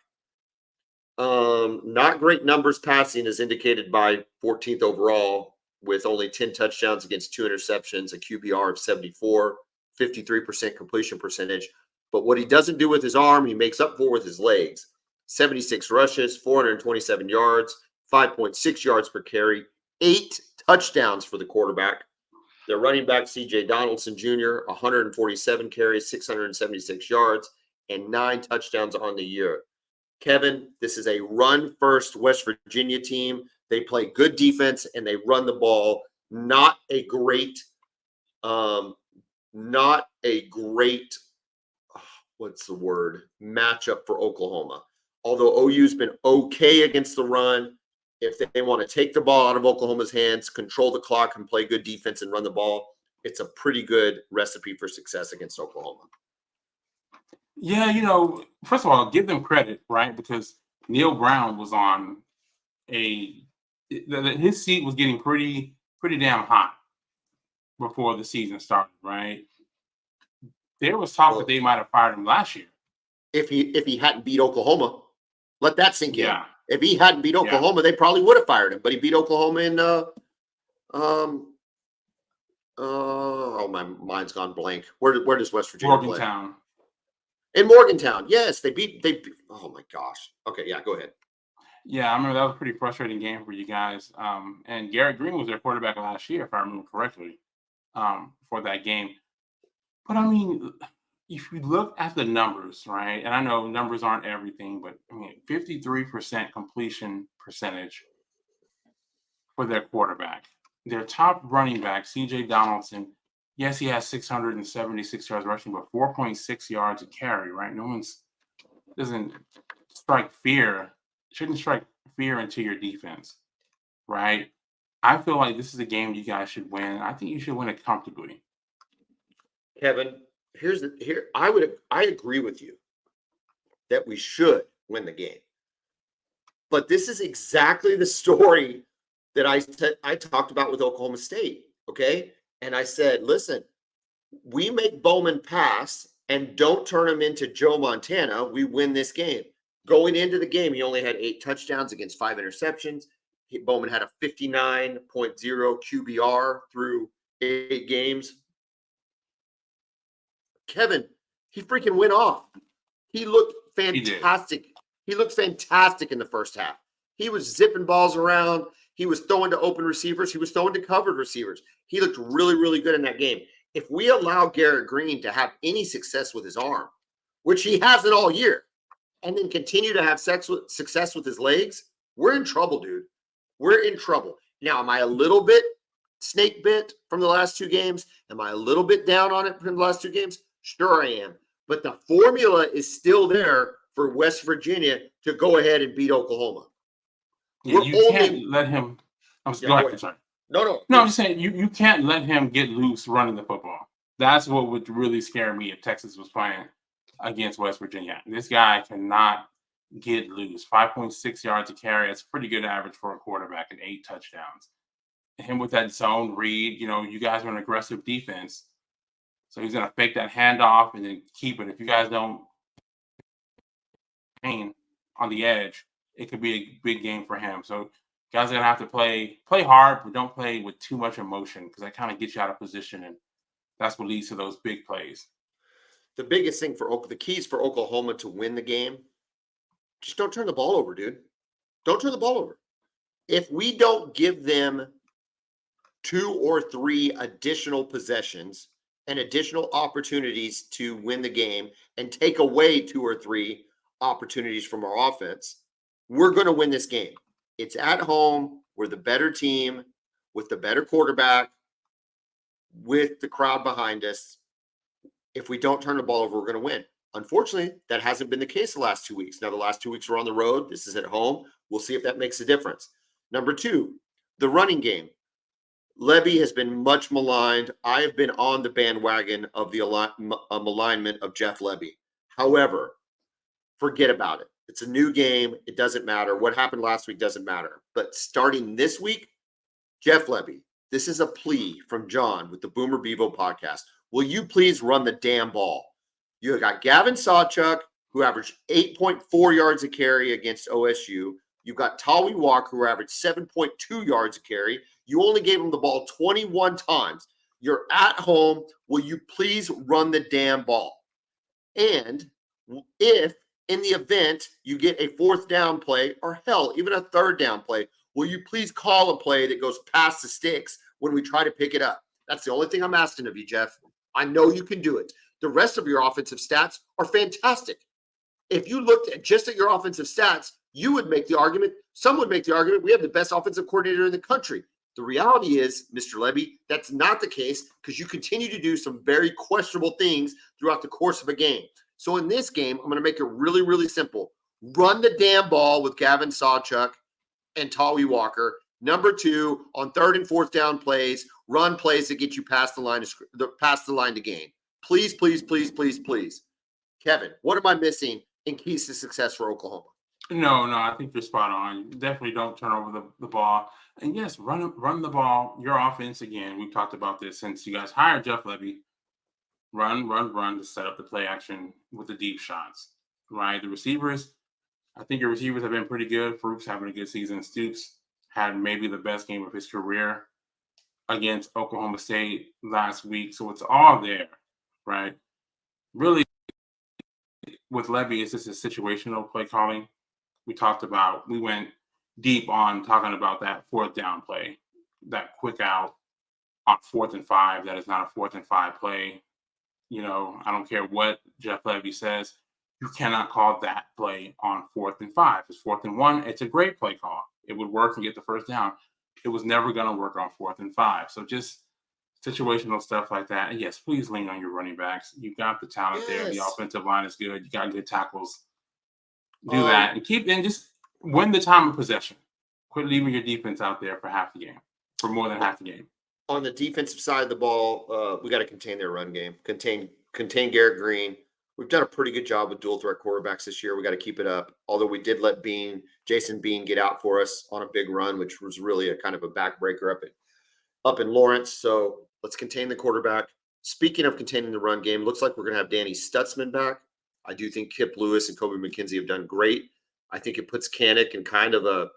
Not great numbers passing as indicated by 14th overall with only 10 touchdowns against 2 interceptions, a QBR of 74, 53% completion percentage. But what he doesn't do with his arm, he makes up for with his legs. 76 rushes, 427 yards, 5.6 yards per carry, 8 touchdowns for the quarterback. Their running back, C.J. Donaldson Jr., 147 carries, 676 yards, and 9 touchdowns on the year. Kevin, this is a run-first West Virginia team. They play good defense, and they run the ball. Not a great matchup for Oklahoma. Although OU's been okay against the run, if they want to take the ball out of Oklahoma's hands, control the clock, and play good defense and run the ball, it's a pretty good recipe for success against Oklahoma. Yeah, first of all, give them credit, right? Because Neil Brown was on his seat was getting pretty damn hot before the season started, right? There was talk that they might have fired him last year. If he hadn't beat Oklahoma, let that sink in. Yeah. If he hadn't beat Oklahoma, they probably would have fired him. But he beat Oklahoma in my mind's gone blank. Where does West Virginia play? Morgantown. In Morgantown, yes, they beat. Oh my gosh. Okay, yeah, go ahead. Yeah, I remember that was a pretty frustrating game for you guys. And Garrett Green was their quarterback last year, if I remember correctly, for that game. But I mean, if you look at the numbers, right? And I know numbers aren't everything, but I mean, 53% completion percentage for their quarterback. Their top running back, C.J. Donaldson, yes, he has 676 yards rushing, but 4.6 yards a carry, right? Shouldn't strike fear into your defense, right? I feel like this is a game you guys should win. I think you should win it comfortably. Kevin, I agree with you that we should win the game. But this is exactly the story that I talked about with Oklahoma State, okay? And I said, listen, we make Bowman pass and don't turn him into Joe Montana, we win this game. Going into the game, he only had 8 touchdowns against 5 interceptions. Bowman had a 59.0 QBR through 8 games. Kevin, he freaking went off. He looked fantastic. He looked fantastic in the first half. He was zipping balls around. He was throwing to open receivers. He was throwing to covered receivers. He looked really, really good in that game. If we allow Garrett Green to have any success with his arm, which he hasn't all year, and then continue to have success with his legs, we're in trouble, dude. We're in trouble. Now, am I a little bit snake bit from the last 2 games? Am I a little bit down on it from the last 2 games? Sure I am. But the formula is still there for West Virginia to go ahead and beat Oklahoma. Yeah, can't let him. I'm sorry. No. I'm just saying you can't let him get loose running the football. That's what would really scare me if Texas was playing against West Virginia. This guy cannot get loose. 5.6 yards a carry. That's pretty good average for a quarterback and 8 touchdowns. Him with that zone read, you guys are an aggressive defense. So he's going to fake that handoff and then keep it. If you guys don't pain on the edge, it could be a big game for him. So guys are going to have to play hard, but don't play with too much emotion because that kind of gets you out of position, and that's what leads to those big plays. The biggest thing the keys for Oklahoma to win the game, just don't turn the ball over, dude. Don't turn the ball over. If we don't give them 2 or 3 additional possessions and additional opportunities to win the game and take away 2 or 3 opportunities from our offense, we're going to win this game. It's at home. We're the better team with the better quarterback, with the crowd behind us. If we don't turn the ball over, we're going to win. Unfortunately, that hasn't been the case the last 2 weeks. Now, the last 2 weeks were on the road. This is at home. We'll see if that makes a difference. Number 2, the running game. Levy has been much maligned. I have been on the bandwagon of the malignment of Jeff Levy. However, forget about it. It's a new game. It doesn't matter. What happened last week doesn't matter. But starting this week, Jeff Levy, this is a plea from John with the Boomer Bevo podcast. Will you please run the damn ball? You got Gavin Sawchuk, who averaged 8.4 yards a carry against OSU. You've got Tawi Walker, who averaged 7.2 yards a carry. You only gave him the ball 21 times. You're at home. Will you please run the damn ball? And if in the event you get a 4th down play, or hell, even a 3rd down play, will you please call a play that goes past the sticks when we try to pick it up? That's the only thing I'm asking of you, Jeff. I know you can do it. The rest of your offensive stats are fantastic. If you looked at just at your offensive stats, you would make the argument, some would make the argument, we have the best offensive coordinator in the country. The reality is, Mr. Levy, that's not the case because you continue to do some very questionable things throughout the course of a game. So in this game, I'm going to make it really, really simple. Run the damn ball with Gavin Sawchuk and Tawi Walker. Number 2, on 3rd and 4th down plays, run plays that get you past the line to gain. Please, please, please, please, please. Kevin, what am I missing in keys to success for Oklahoma? No, I think you're spot on. You definitely don't turn over the ball. And yes, run the ball. Your offense, again, we've talked about this since you guys hired Jeff Levy. Run to set up the play action with the deep shots, right? The receivers, I think your receivers have been pretty good. Farouk's having a good season. Stoops had maybe the best game of his career against Oklahoma State last week. So it's all there, right? Really, with Levy, it's just a situational play calling. We went deep on talking about that 4th down play, that quick out on 4th and 5. That is not a 4th and 5 play. I don't care what Jeff Levy says. You cannot call that play on 4th and 5. It's 4th and 1. It's a great play call. It would work and get the first down. It was never going to work on 4th and 5. So just situational stuff like that. And yes, please lean on your running backs. You've got the talent there. The offensive line is good. You got good tackles. Do that and just win the time of possession. Quit leaving your defense out there for half the game, for more than half the game. On the defensive side of the ball, we got to contain their run game. Contain Garrett Green. We've done a pretty good job with dual threat quarterbacks this year. We got to keep it up. Although we did let Jason Bean get out for us on a big run, which was really a kind of a backbreaker up in Lawrence. So let's contain the quarterback. Speaking of containing the run game, looks like we're going to have Danny Stutzman back. I do think Kip Lewis and Kobe McKenzie have done great. I think it puts Kanik in kind of a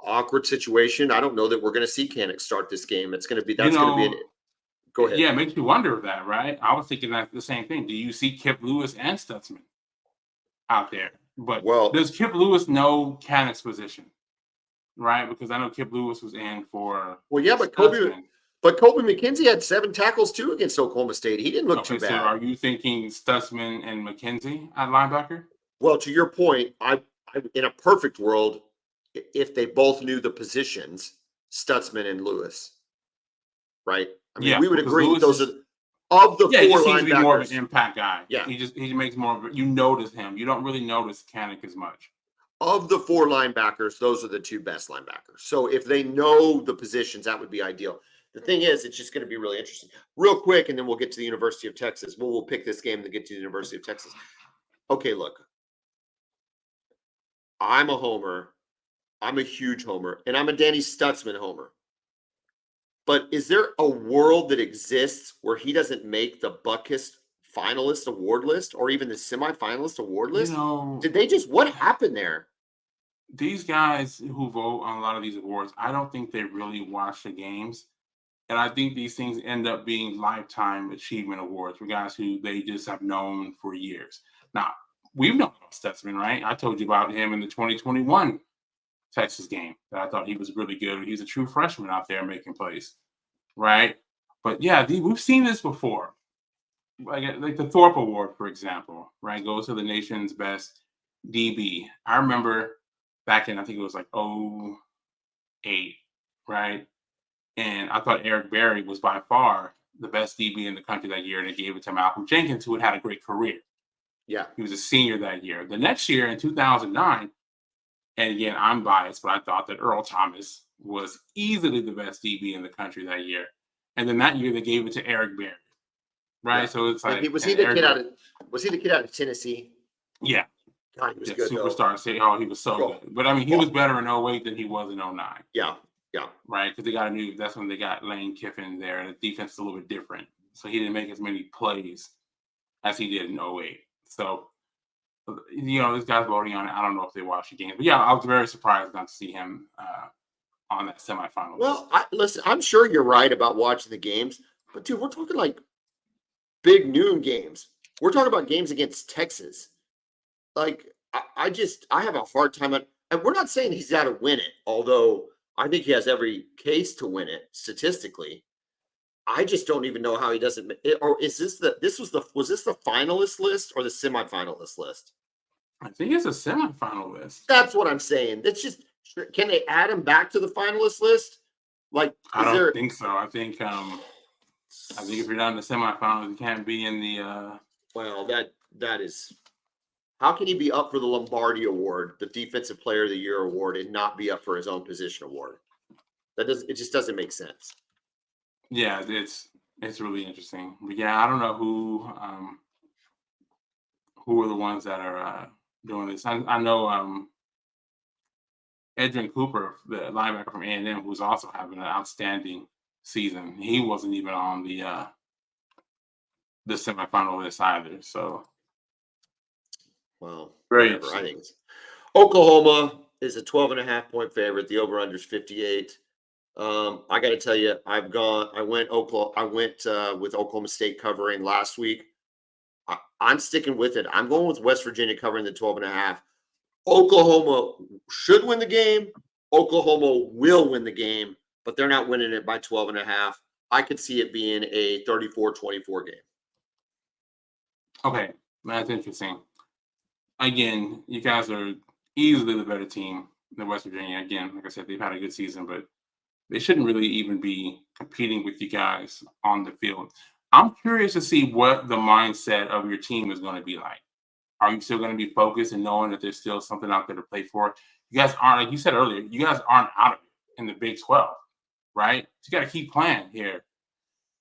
awkward situation. I don't know that we're going to see Kanik start this game. It's going to be go ahead. Yeah, it makes me wonder that, right? I was thinking that the same thing. Do you see Kip Lewis and Stutzman out there? But does Kip Lewis know Kanik's position, right? Because I know Kip Lewis was in for But Kobe McKenzie had 7 tackles too against Oklahoma State. He didn't look too bad. So are you thinking Stutzman and McKenzie at linebacker? Well, to your point, I in a perfect world, if they both knew the positions, Stutzman and Lewis, right? I mean, we would agree Lewis those are of the 4 linebackers. He seems to be more of an impact guy. Yeah, he makes more of you notice him. You don't really notice Kanik as much. Of the 4 linebackers, those are the 2 best linebackers. So if they know the positions, that would be ideal. The thing is, it's just going to be really interesting. Real quick, and then we'll get to the University of Texas. We'll pick this game to get to the University of Texas. Okay, look. I'm a homer. I'm a huge homer. And I'm a Danny Stutzman homer. But is there a world that exists where he doesn't make the Buckus finalist award list or even the semifinalist award list? What happened there? These guys who vote on a lot of these awards, I don't think they really watch the games. And I think these things end up being lifetime achievement awards for guys who they just have known for years. Now, we've known about Stutzman, right? I told you about him in the 2021 Texas game that I thought he was really good. He's a true freshman out there making plays, right? But yeah, we've seen this before. Like the Thorpe Award, for example, right? Goes to the nation's best DB. I remember back in, I think it was like 2008, right? And I thought Eric Berry was by far the best DB in the country that year, and they gave it to Malcolm Jenkins, who had a great career. Yeah. He was a senior that year. The next year, in 2009, and again, I'm biased, but I thought that Earl Thomas was easily the best DB in the country that year. And then that year, they gave it to Eric Berry, right? Yeah. So it's like, was he the kid out of Tennessee? Yeah. God, he was good, superstar. Say, he was so good. But I mean, he was better in 08 than he was in 09. Yeah. Yeah. Right. Because that's when they got Lane Kiffin there. And the defense is a little bit different. So he didn't make as many plays as he did in 08. So, this guy's voting on it. I don't know if they watched the game. But yeah, I was very surprised not to see him on that semifinal. Well, listen, I'm sure you're right about watching the games. But, dude, we're talking like big noon games. We're talking about games against Texas. Like, I have a hard time. And we're not saying he's got to win it, although I think he has every case to win it statistically. I just don't even know how he doesn't. Or is this was this the finalist list or the semifinalist list? I think it's a semifinal list. That's what I'm saying. It's just, can they add him back to the finalist list? Like, I don't think so. I think if you're not in the semifinals, you can't be in the. Well, that is. How can he be up for the Lombardi Award, the Defensive Player of the Year award, and not be up for his own position award? It just doesn't make sense. Yeah, it's really interesting. But yeah, I don't know who are the ones that are doing this. I know Edrin Cooper, the linebacker from A&M, who's also having an outstanding season. He wasn't even on the semifinal list either. So, well, very whatever. I think Oklahoma is a 12.5-point favorite. The over/under is 58. I got to tell you, I went with Oklahoma State covering last week. I'm sticking with it. I'm going with West Virginia covering the 12.5. Oklahoma should win the game. Oklahoma will win the game, but they're not winning it by 12.5. I could see it being a 34-24 game. Okay, that's interesting. Again, you guys are easily the better team than West Virginia. Again, like I said, they've had a good season, but they shouldn't really even be competing with you guys on the field. I'm curious to see what the mindset of your team is going to be like. Are you still going to be focused and knowing that there's still something out there to play for? You guys aren't, like you said earlier, you guys aren't out of it in the Big 12, right? So you got to keep playing here.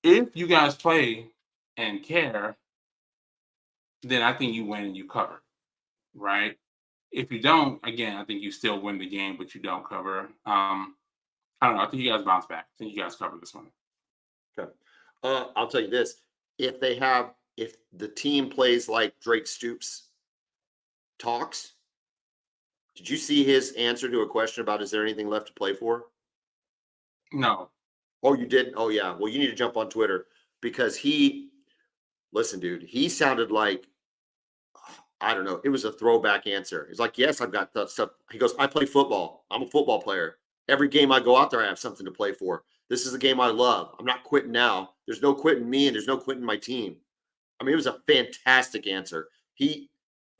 If you guys play and care, then I think you win and you cover, right? If you don't, again, I think you still win the game, but you don't cover. I don't know. I think you guys bounce back. I think you guys cover this one. Okay. I'll tell you this. If the team plays like Drake Stoops talks, did you see his answer to a question about is there anything left to play for? No. Oh, you did? Oh, yeah. Well, you need to jump on Twitter because listen, dude, he sounded like, I don't know. It was a throwback answer. He's like, yes, I've got that stuff. He goes, I play football. I'm a football player. Every game I go out there, I have something to play for. This is a game I love. I'm not quitting now. There's no quitting me and there's no quitting my team. I mean, it was a fantastic answer. The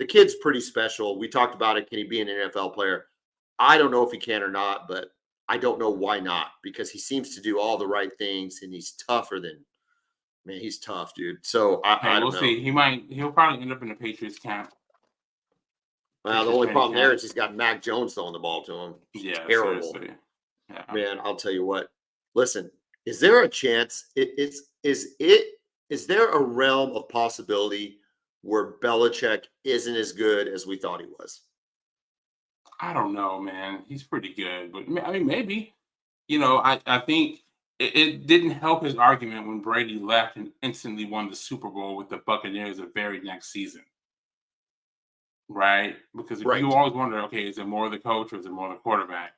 kid's pretty special. We talked about it. Can he be an NFL player? I don't know if he can or not, but I don't know why not, because he seems to do all the right things and he's tougher than, man, he's tough, dude. So I don't know. See. He'll probably end up in the Patriots camp. Well, the only problem there is he's got Mac Jones throwing the ball to him. Yeah, terrible. Seriously. Yeah. Man, I'll tell you what. Listen, is there a chance? Is there a realm of possibility where Belichick isn't as good as we thought he was? I don't know, man. He's pretty good, but I mean, maybe. I think it didn't help his argument when Brady left and instantly won the Super Bowl with the Buccaneers the very next season. Right? Because Right. you always wonder, okay, is it more the coach or is it more the quarterback?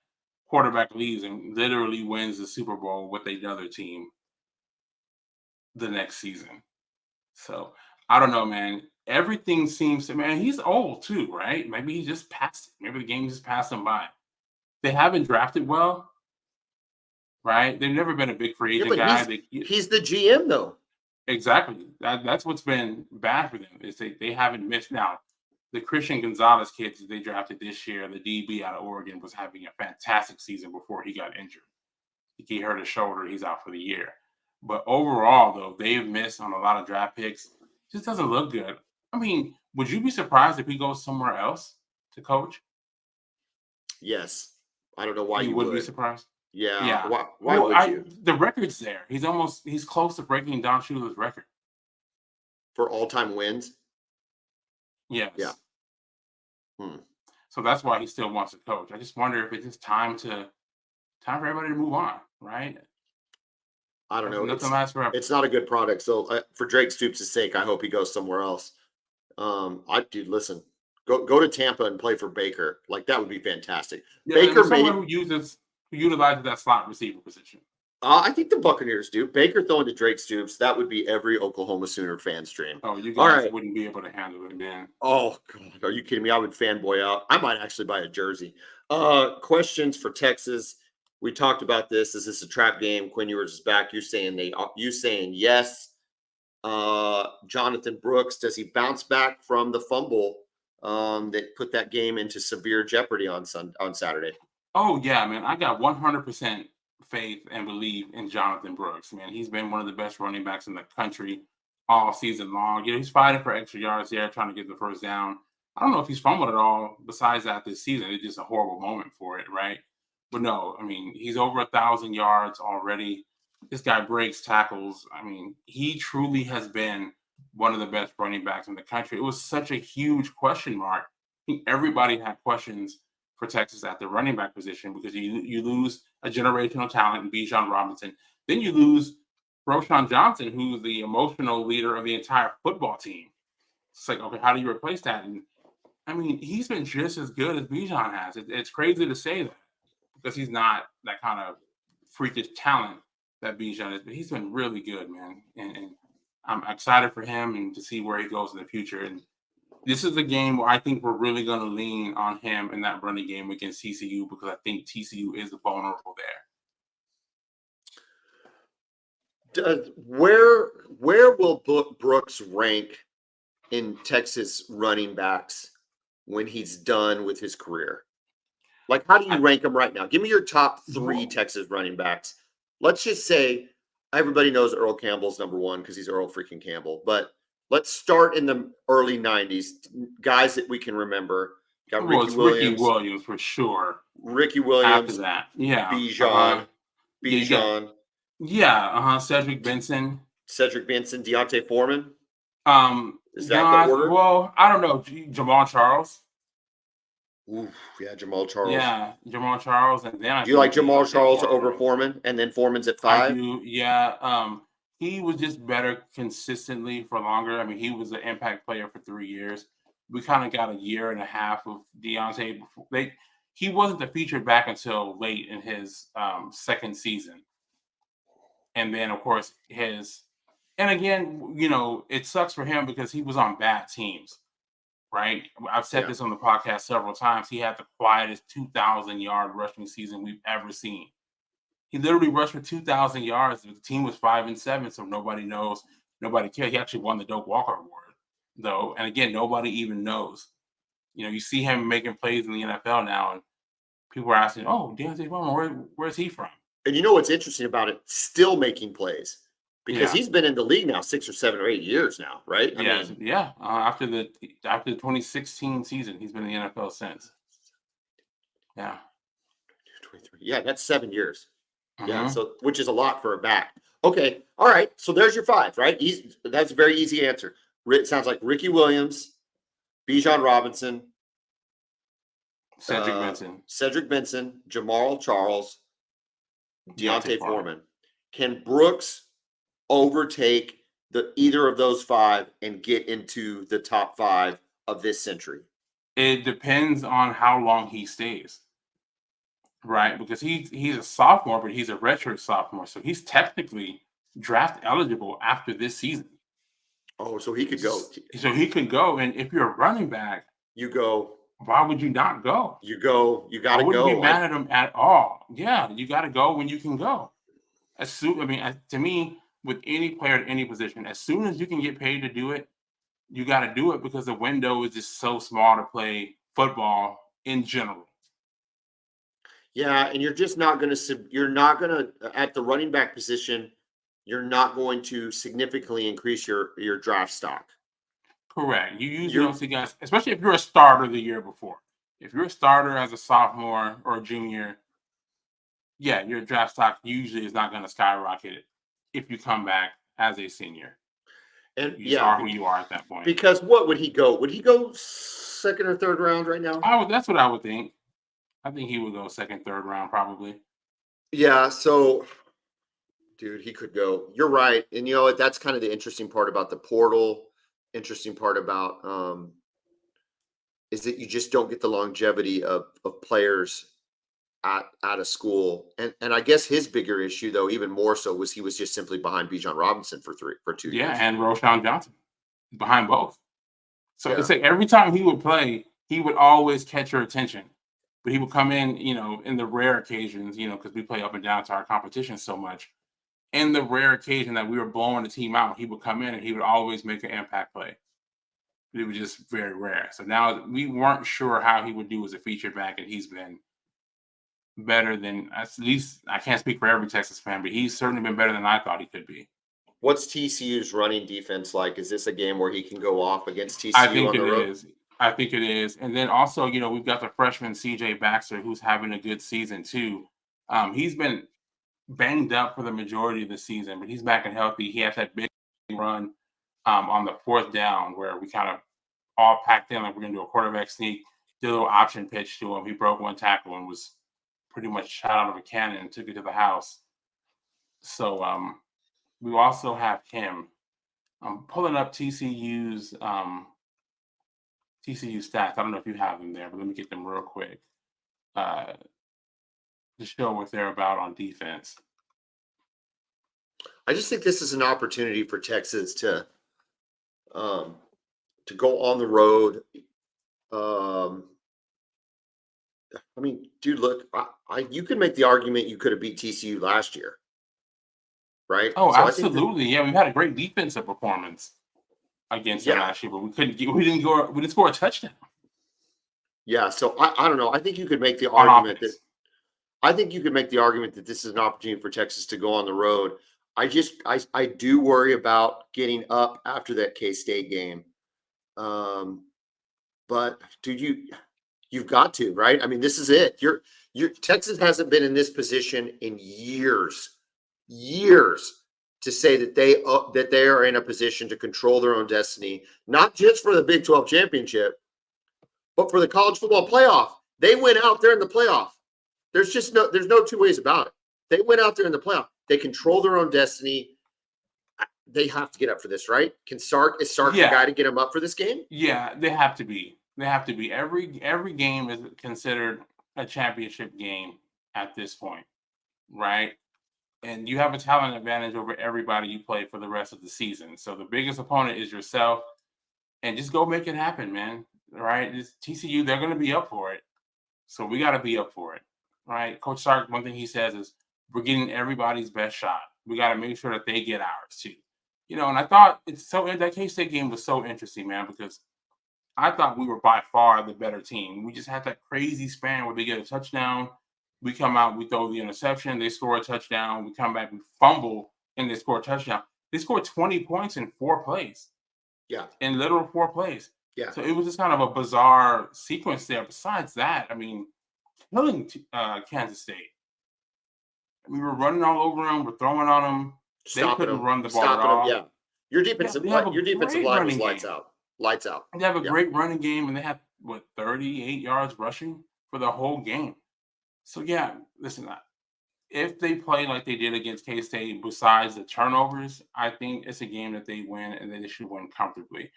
Quarterback leaves and literally wins the Super Bowl with another team the next season. So I don't know, man. Everything seems to, man, he's old too, right? Maybe he just passed it. Maybe the game just passed him by. They haven't drafted well, right? They've never been a big free agent guy. He's the GM though. Exactly. That's what's been bad for them is they haven't missed. Now, the Christian Gonzalez kids they drafted this year, the DB out of Oregon, was having a fantastic season before he got injured. He hurt his shoulder. He's out for the year. But overall, though, they've missed on a lot of draft picks. Just doesn't look good. I mean, would you be surprised if he goes somewhere else to coach? Yes. I don't know why you would be surprised. Yeah. Why would you? The record's there. He's close to breaking Don Shula's record for all-time wins. Yes. Yeah. So that's why he still wants to coach. I just wonder if it's just time for everybody to move on, right? I don't know. Nothing lasts forever. It's not a good product. So for Drake Stoops' sake, I hope he goes somewhere else. Dude, listen, go to Tampa and play for Baker. Like that would be fantastic. Yeah, Baker who utilizes that slot receiver position. I think the Buccaneers do. Baker throwing to Drake Stoops, that would be every Oklahoma Sooner fan's dream. Oh, you guys wouldn't be able to handle it, man. Oh, God. Are you kidding me? I would fanboy out. I might actually buy a jersey. Questions for Texas. We talked about this. Is this a trap game? Quinn Ewers is back. You saying yes. Jonathan Brooks, does he bounce back from the fumble that put that game into severe jeopardy on Saturday? Oh yeah, man. I got 100% faith and belief in Jonathan Brooks. Man, he's been one of the best running backs in the country all season long. He's fighting for extra yards there, trying to get the first down. I don't know if he's fumbled at all besides that this season. It's just a horrible moment for it, right? But no, I mean, he's over 1,000 yards already. This guy breaks tackles. I mean, he truly has been one of the best running backs in the country. It was such a huge question mark. I think everybody had questions for Texas at the running back position because you lose a generational talent in Bijan Robinson. Then you lose Roschon Johnson, who's the emotional leader of the entire football team. It's like, okay, how do you replace that? And I mean, he's been just as good as Bijan has. It's crazy to say that because he's not that kind of freakish talent that Bijan is, but he's been really good, man. And I'm excited for him and to see where he goes in the future. And this is a game where I think we're really going to lean on him in that running game against TCU because I think TCU is vulnerable there. Where will Brooks rank in Texas running backs when he's done with his career? Like, how do you rank him right now? Give me your top 3 Texas running backs. Let's just say everybody knows Earl Campbell's number 1 because he's Earl freaking Campbell. But let's start in the early 90s. Guys that we can remember. Got Ricky Williams. Ricky Williams for sure. Ricky Williams. After that. Yeah. Bijan. Cedric Benson. Deontay Foreman. Is that the order? Well, I don't know. Jamal Charles. Ooh, yeah, Jamal Charles. Yeah, Jamal Charles, and then do you like Jamal Charles over Foreman, and then Foreman's at 5? I do. Yeah. He was just better consistently for longer. I mean, he was an impact player for 3 years. We kind of got a year and a half of Deontay before he wasn't the featured back until late in his second season, and then of course and again, it sucks for him because he was on bad teams. Right. I've said this on the podcast several times. He had the quietest 2,000-yard rushing season we've ever seen. He literally rushed for 2,000 yards. The team was 5-7, so nobody knows. Nobody cares. He actually won the Doak Walker Award, though. And again, nobody even knows. You see him making plays in the NFL now, and people are asking, "Oh, Deontay Foreman, where's he from?" And you know what's interesting about it? Still making plays. Because he's been in the league now 6 or 7 or 8 years now, right? After the 2016 season, he's been in the NFL since. Yeah. 23. Yeah, that's 7 years. Uh-huh. Yeah, so which is a lot for a back. Okay, all right. So there's your 5, right? That's a very easy answer. It sounds like Ricky Williams, Bijan Robinson, Cedric Benson, Jamal Charles, Deontay Foreman. Can Brooks overtake either of those 5 and get into the top 5 of this century? It depends on how long he stays, right? Because he's a sophomore, but he's a redshirt sophomore, so he's technically draft eligible after this season. Oh, so he could go. So he could go, and if you're a running back, you go. Why would you not go? You go. You got to go. I wouldn't be mad at him at all. Yeah, you got to go when you can go. To me, with any player at any position, as soon as you can get paid to do it, you got to do it because the window is just so small to play football in general. Yeah, and you're just not going to, at the running back position, you're not going to significantly increase your draft stock. Correct. You usually don't see guys, especially if you're a starter the year before. If you're a starter as a sophomore or a junior, your draft stock usually is not going to skyrocket if you come back as a senior. And you are who you are at that point. Because what would he go? Would he go 2nd or 3rd round right now? That's what I would think. I think he would go 2nd, 3rd round probably. Yeah. So, dude, he could go. You're right. And that's kind of the interesting part about the portal. Interesting part about is that you just don't get the longevity of players at a school. And I guess his bigger issue, though, even more so, was he was just simply behind Bijan Robinson for 2 years. Yeah, and Roschon Johnson behind both. So it's like every time he would play, he would always catch your attention but he would come in, in the rare occasions, because we play up and down to our competition so much. In the rare occasion that we were blowing the team out, he would come in and he would always make an impact play. It was just very rare. So now we weren't sure how he would do as a feature back, and he's been better than, at least I can't speak for every Texas fan, but he's certainly been better than I thought he could be. What's TCU's running defense like? Is this a game where he can go off against TCU I think on the road? I think it is. And then also, we've got the freshman CJ Baxter, who's having a good season too. He's been banged up for the majority of the season, but he's back and healthy. He has that big run on the fourth down where we kind of all packed in like we're going to do a quarterback sneak, did a little option pitch to him. He broke one tackle and was pretty much shot out of a cannon and took it to the house. So we also have him. I'm pulling up TCU's stats. I don't know if you have them there, but let me get them real quick to show what they're about on defense. I just think this is an opportunity for Texas to go on the road. I mean, dude, look, you could make the argument you could have beat TCU last year, right? Oh, So absolutely. Yeah, we've had a great defensive performance against them last year, but we didn't score a touchdown. Yeah, so I don't know. I think you could make the argument that this is an opportunity for Texas to go on the road. I do worry about getting up after that K-State game. But dude, you've got to, right? I mean, this is it. Texas hasn't been in this position in years to say that they are in a position to control their own destiny, not just for the Big 12 championship, but for the college football playoff. They went out there in the playoff. There's no two ways about it. They went out there in the playoff. They control their own destiny. They have to get up for this, right? Is Sark the guy to get them up for this game? Yeah, they have to be. Every game is considered a championship game at this point, right? And you have a talent advantage over everybody you play for the rest of the season. So the biggest opponent is yourself, and just go make it happen, man. Right? It's TCU, they're going to be up for it. So we got to be up for it, right? Coach Sark, one thing he says is we're getting everybody's best shot. We got to make sure that they get ours too. And I thought that K-State game was so interesting, man, because I thought we were by far the better team. We just had that crazy span where they get a touchdown. We come out, we throw the interception, they score a touchdown. We come back, we fumble, and they score a touchdown. They scored 20 points in 4 plays. Yeah. In literal 4 plays. Yeah. So it was just kind of a bizarre sequence there. Besides that, I mean, killing Kansas State. We were running all over them. We're throwing on them. They couldn't run the ball at all. Yeah. Your defensive line was lights out. Lights out. They have a great running game, and they have 38 yards rushing for the whole game. So yeah, listen, if they play like they did against K-State, besides the turnovers, I think it's a game that they win, and they should win comfortably.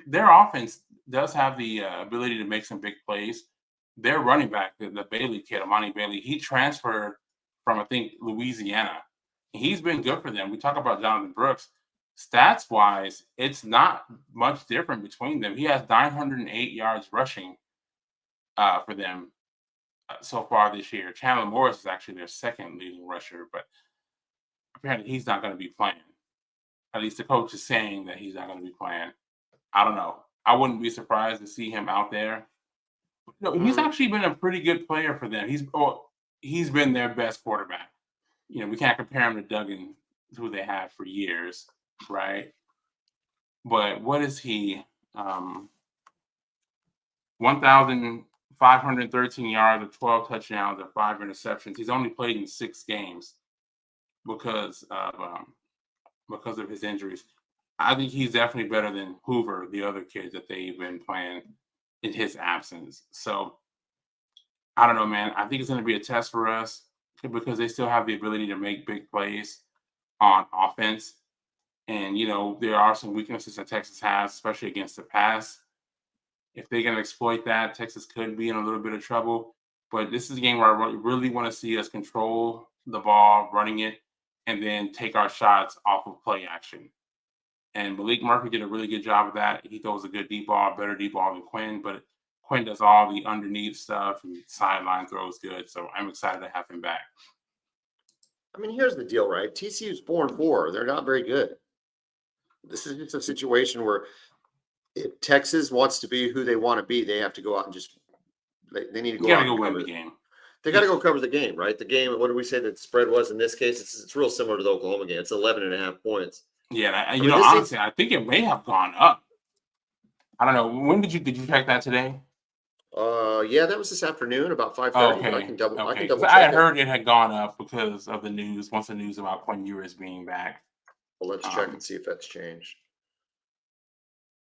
Their offense does have the ability to make some big plays. Their running back, the Bailey kid, Amani Bailey, he transferred from, I think, Louisiana. He's been good for them. We talk about Jonathan Brooks. Stats-wise, it's not much different between them. He has 908 yards rushing for them so far this year. Chandler Morris is actually their second leading rusher, but apparently he's not going to be playing. At least the coach is saying that he's not going to be playing. I don't know. I wouldn't be surprised to see him out there. He's actually been a pretty good player for them. He's been their best quarterback. We can't compare him to Duggan, who they had for years, right? But what is he? 1,513 yards, of 12 touchdowns, and 5 interceptions. He's only played in 6 games because of his injuries. I think he's definitely better than Hoover, the other kid that they've been playing in his absence. So I don't know, man. I think it's going to be a test for us because they still have the ability to make big plays on offense. And, there are some weaknesses that Texas has, especially against the pass. If they can exploit that, Texas could be in a little bit of trouble. But this is a game where I really want to see us control the ball, running it, and then take our shots off of play action. And Malik Murphy did a really good job of that. He throws a good deep ball, better deep ball than Quinn. But Quinn does all the underneath stuff and sideline throws good. So I'm excited to have him back. I mean, here's the deal, right? TCU's 4-4. They're not very good. This is just a situation where if Texas wants to be who they want to be, they have to go out and just they need to You go got out to go and win cover the it. game. They got to go cover the game, right? The game, what did we say that the spread was in this case? It's real similar to the Oklahoma game. It's 11.5 points. Yeah, I mean, honestly, I think it may have gone up. I don't know. When did you check that today? Yeah, that was this afternoon about 5:30. Oh, okay. But I can double Okay. check I it. heard it had gone up because of the news. Once the news about Quinn Ewers being back. Well, let's check and see if that's changed.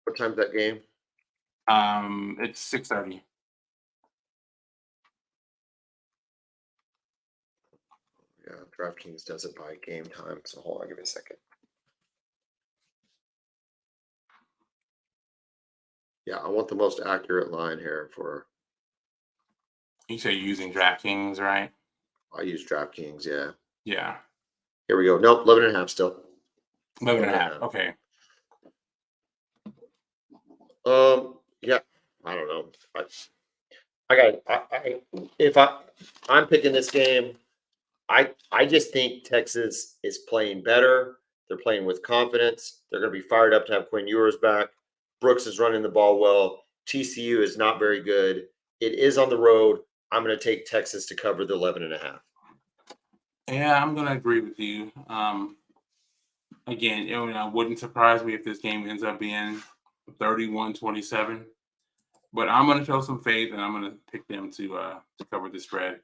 What time's that game? It's 6:30. Yeah, DraftKings does it by game time. So hold on, give me a second. Yeah, I want the most accurate line here for. You say you're using DraftKings, right? I use DraftKings, yeah. Yeah. Here we go. Nope, 11.5 still. 11.5. Okay. Yeah, I don't know. I'm picking this game. I just think Texas is playing better. They're playing with confidence. They're going to be fired up to have Quinn Ewers back. Brooks is running the ball well. TCU is not very good. It is on the road. I'm going to take Texas to cover the 11.5. Yeah, I'm going to agree with you. Again, it wouldn't surprise me if this game ends up being 31-27. But I'm going to show some faith, and I'm going to pick them to cover the spread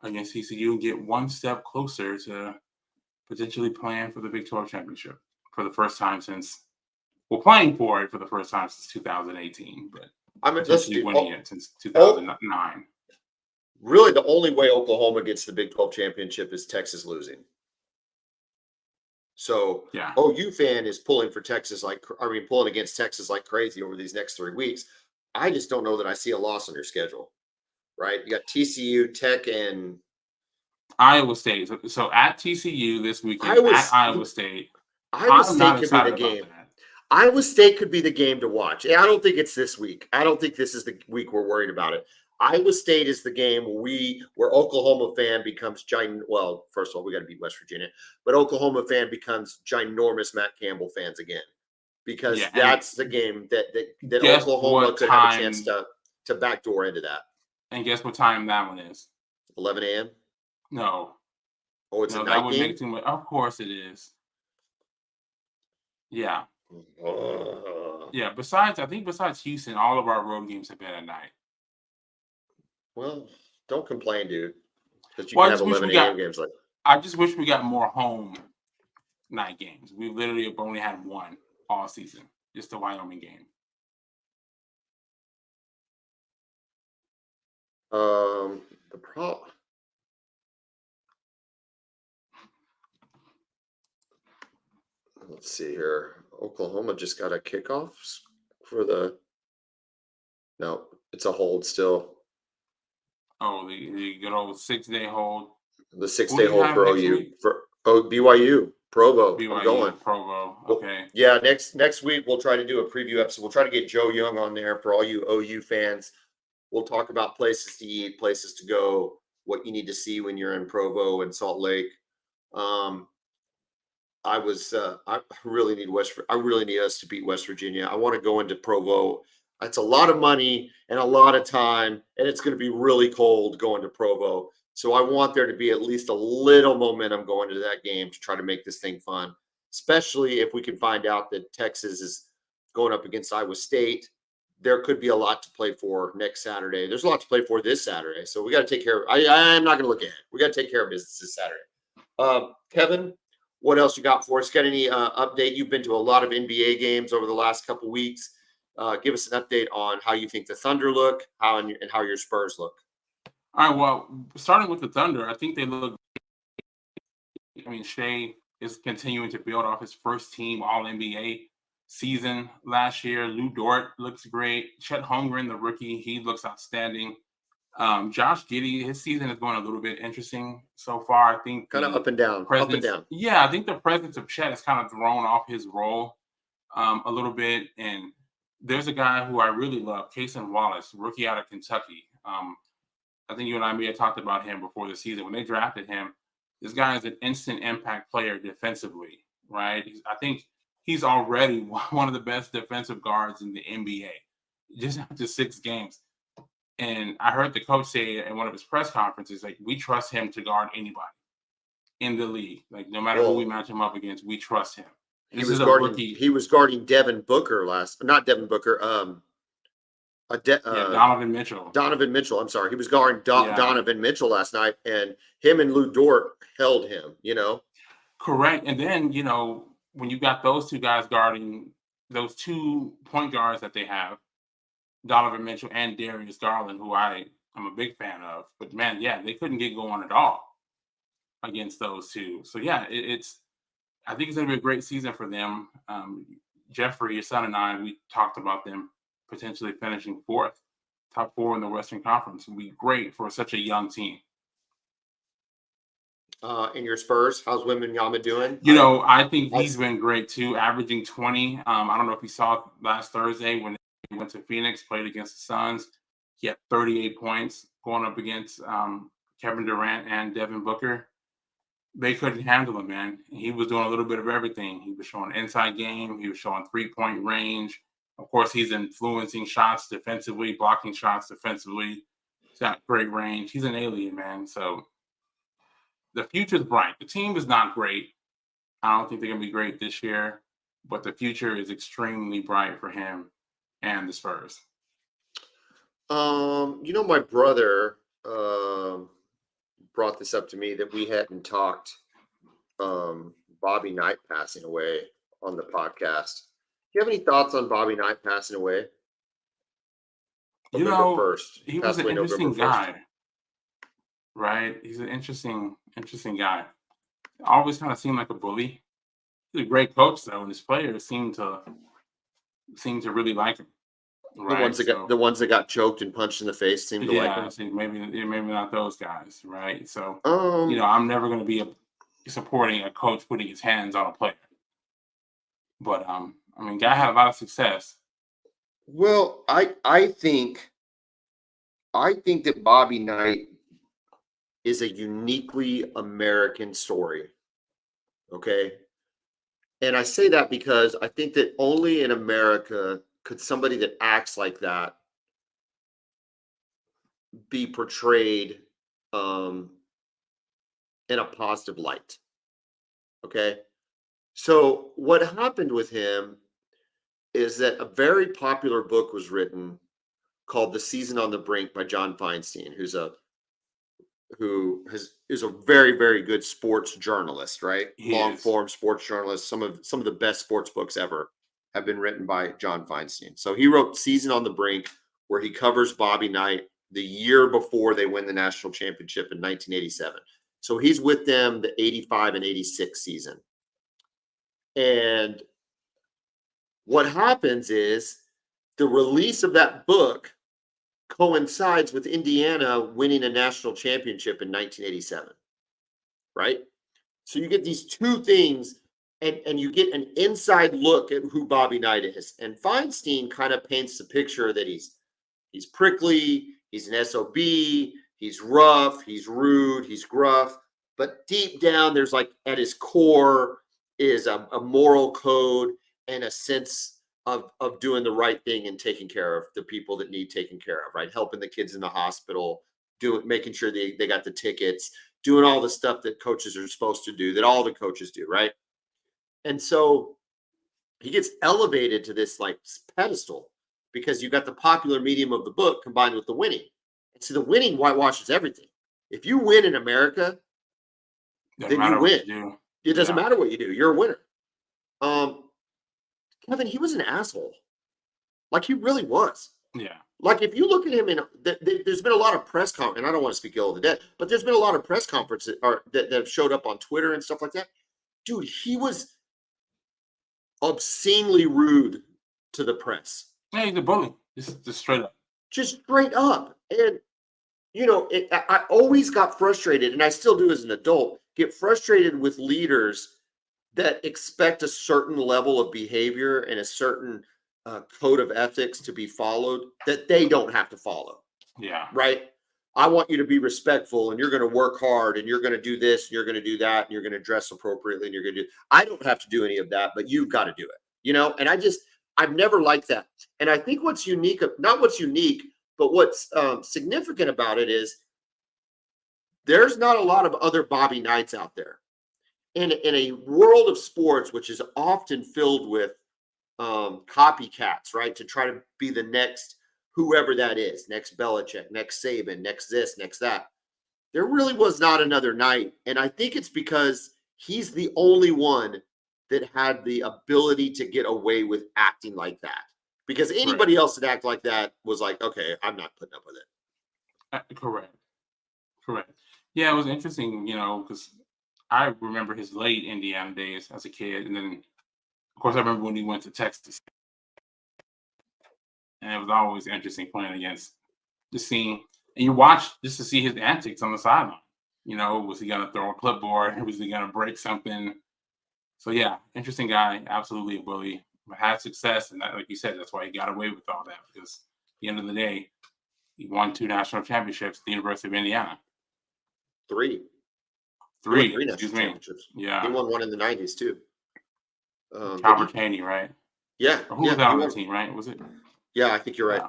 against TCU and get one step closer to potentially playing for the Big 12 championship for the first time since playing for it for the first time since 2018, but potentially winning it since 2009. Really, the only way Oklahoma gets the Big 12 championship is Texas losing. So, yeah, OU fan is pulling against Texas like crazy over these next 3 weeks. I just don't know that I see a loss on your schedule, right? You got TCU, Tech, and Iowa State. So at TCU this weekend, at Iowa State. Iowa State could be the game. Iowa State could be the game to watch. I don't think it's this week. I don't think this is the week we're worried about it. Iowa State is the game where Oklahoma fan becomes giant. Well, first of all, we got to beat West Virginia, but Oklahoma fan becomes ginormous Matt Campbell fans again, because that's the game that Oklahoma could have a chance to backdoor into that. And guess what time that one is? 11 a.m. No. Oh, it's a night that would game? make too much. Of course it is. Yeah. Yeah. Besides Houston, all of our road games have been at night. Well, don't complain, dude. Because you can have 11 a.m. games like. I just wish we got more home night games. We literally have only had one all season. Just the Wyoming game. The problem. Let's see here. Oklahoma just got a kickoff for the. No, it's a hold still. Oh, the good old 6-day hold. The 6-day hold for OU for BYU Provo. I'm going Provo. Okay. Yeah, next week we'll try to do a preview episode. We'll try to get Joe Young on there for all you OU fans. We'll talk about places to eat, places to go, what you need to see when you're in Provo and Salt Lake. I really need us to beat West Virginia. I want to go into Provo. It's a lot of money and a lot of time, and it's going to be really cold going to Provo. So I want there to be at least a little momentum going into that game to try to make this thing fun, especially if we can find out that Texas is going up against Iowa State. There could be a lot to play for next Saturday. There's a lot to play for this Saturday. So we got to take care of I'm not going to look ahead. We got to take care of business this Saturday. Kevin, what else you got for us? Got any update? You've been to a lot of NBA games over the last couple of weeks. Give us an update on how you think the Thunder look, and how your Spurs look. All right. Well, starting with the Thunder, I think they look. I mean, Shea is continuing to build off his first team All-NBA season last year. Lou Dort looks great. Chet Holmgren, the rookie, he looks outstanding. Josh Giddey, his season is going a little bit interesting so far. I think kind of up and down. Yeah, I think the presence of Chet has kind of thrown off his role a little bit, and there's a guy who I really love, Cason Wallace, rookie out of Kentucky. I think you and I may have talked about him before the season. When they drafted him, this guy is an instant impact player defensively, right? I think he's already one of the best defensive guards in the NBA, just after 6 games. And I heard the coach say in one of his press conferences, like, we trust him to guard anybody in the league. Like, no matter who we match him up against, we trust him. He was guarding Devin Booker not Devin Booker. Donovan Mitchell. Donovan Mitchell. I'm sorry. He was guarding Donovan Mitchell last night, and him and Lou Dort held him, Correct. And then, when you got those two guys guarding those 2 point guards that they have, Donovan Mitchell and Darius Garland, who I am a big fan of. But, man, they couldn't get going at all against those two. So, I think it's going to be a great season for them. Jeffrey, your son, and I, we talked about them potentially finishing top 4 in the Western Conference. Would be great for such a young team. In your Spurs, how's Wembanyama doing? I think he's been great too, averaging 20. I don't know if you saw last Thursday when he went to Phoenix, played against the Suns. He had 38 points going up against Kevin Durant and Devin Booker. They couldn't handle him, man. He was doing a little bit of everything. He was showing inside game. He was showing 3-point range. Of course, he's influencing shots defensively, blocking shots defensively. He's got great range. He's an alien, man. So the future's bright. The team is not great. I don't think they're going to be great this year, but the future is extremely bright for him and the Spurs. My brother brought this up to me that we hadn't talked Bobby Knight passing away on the podcast. Do you have any thoughts on Bobby Knight passing away? November 1st. He was an interesting guy, right? He's an interesting guy. Always kind of seemed like a bully. He's a great coach, though, and his players seem to really like him. Right? The ones that got choked and punched in the face seem to like him. I think maybe not those guys, right? So I'm never going to be supporting a coach putting his hands on a player. But guy had a lot of success. Well, I think that Bobby Knight is a uniquely American story. Okay. And I say that because I think that only in America could somebody that acts like that be portrayed in a positive light. Okay. So what happened with him is that a very popular book was written called The Season on the Brink by John Feinstein, who is a very, very good sports journalist, right? Long form sports journalist. Some of the best sports books ever have been written by John Feinstein. So he wrote Season on the Brink, where he covers Bobby Knight the year before they win the national championship in 1987. So he's with them the 85 and 86 season. And what happens is the release of that book coincides with Indiana winning a national championship in 1987, right? So you get these two things, and you get an inside look at who Bobby Knight is. And Feinstein kind of paints the picture that he's prickly, he's an SOB, he's rough, he's rude, he's gruff, but deep down there's like at his core is a moral code and a sense of doing the right thing and taking care of the people that need taken care of, right? Helping the kids in the hospital, making sure they got the tickets, doing all the stuff that coaches are supposed to do, that all the coaches do, right? And so he gets elevated to this like pedestal because you got the popular medium of the book combined with the winning. And so the winning whitewashes everything. If you win in America, then you win. It doesn't matter what you do. You're a winner. Kevin, he was an asshole. Like, he really was. Yeah. Like, if you look at him, there's been a lot of press conferences, and I don't want to speak ill of the dead, but there's been a lot of press conferences that have showed up on Twitter and stuff like that. Dude, he was obscenely rude to the press. Yeah, he's a bully. Just straight up. Just straight up. And, I always got frustrated, and I still do as an adult, get frustrated with leaders that expect a certain level of behavior and a certain code of ethics to be followed that they don't have to follow. Yeah. Right. I want you to be respectful, and you're going to work hard, and you're going to do this, and you're going to do that, and you're going to dress appropriately, and you're going to do. I don't have to do any of that, but you've got to do it. And I've never liked that. And I think what's unique, not what's unique, but what's significant about it is there's not a lot of other Bobby Knights out there. In a world of sports, which is often filled with copycats, right? To try to be the next whoever that is, next Belichick, next Saban, next this, next that. There really was not another Knight. And I think it's because he's the only one that had the ability to get away with acting like that. Because anybody else that act like that was like, okay, I'm not putting up with it. Correct. Yeah, it was interesting, because I remember his late Indiana days as a kid. And then, of course, I remember when he went to Texas. And it was always interesting playing against the scene. And you watch just to see his antics on the sideline. Was he going to throw a clipboard? Was he going to break something? So, yeah, interesting guy. Absolutely a bully. Had success. And that, like you said, that's why he got away with all that. Because at the end of the day, he won 2 national championships at the University of Indiana. Three Excuse me. Championships. Yeah. He won one in the 90s, too. Calvert Haney, right? Yeah. Or who was that on the team, right? Was it? Yeah, I think you're right.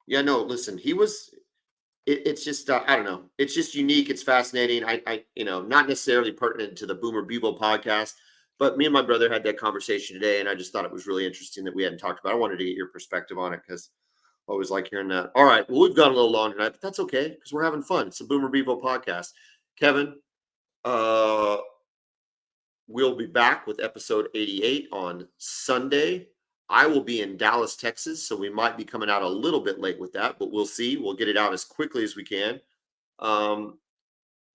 Yeah, no, listen, he was, it's just, I don't know. It's just unique. It's fascinating. I not necessarily pertinent to the Bevo podcast, but me and my brother had that conversation today, and I just thought it was really interesting that we hadn't talked about it. I wanted to get your perspective on it because I always like hearing that. All right. Well, we've gone a little long tonight, but that's okay because we're having fun. It's the Bevo podcast. Kevin, we'll be back with episode 88 on Sunday. I will be in Dallas, Texas, so we might be coming out a little bit late with that, but we'll see. We'll get it out as quickly as we can.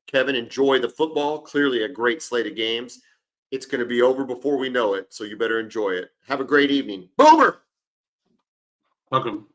Kevin, enjoy the football. Clearly a great slate of games. It's going to be over before we know it, so you better enjoy it. Have a great evening. Boomer! Welcome.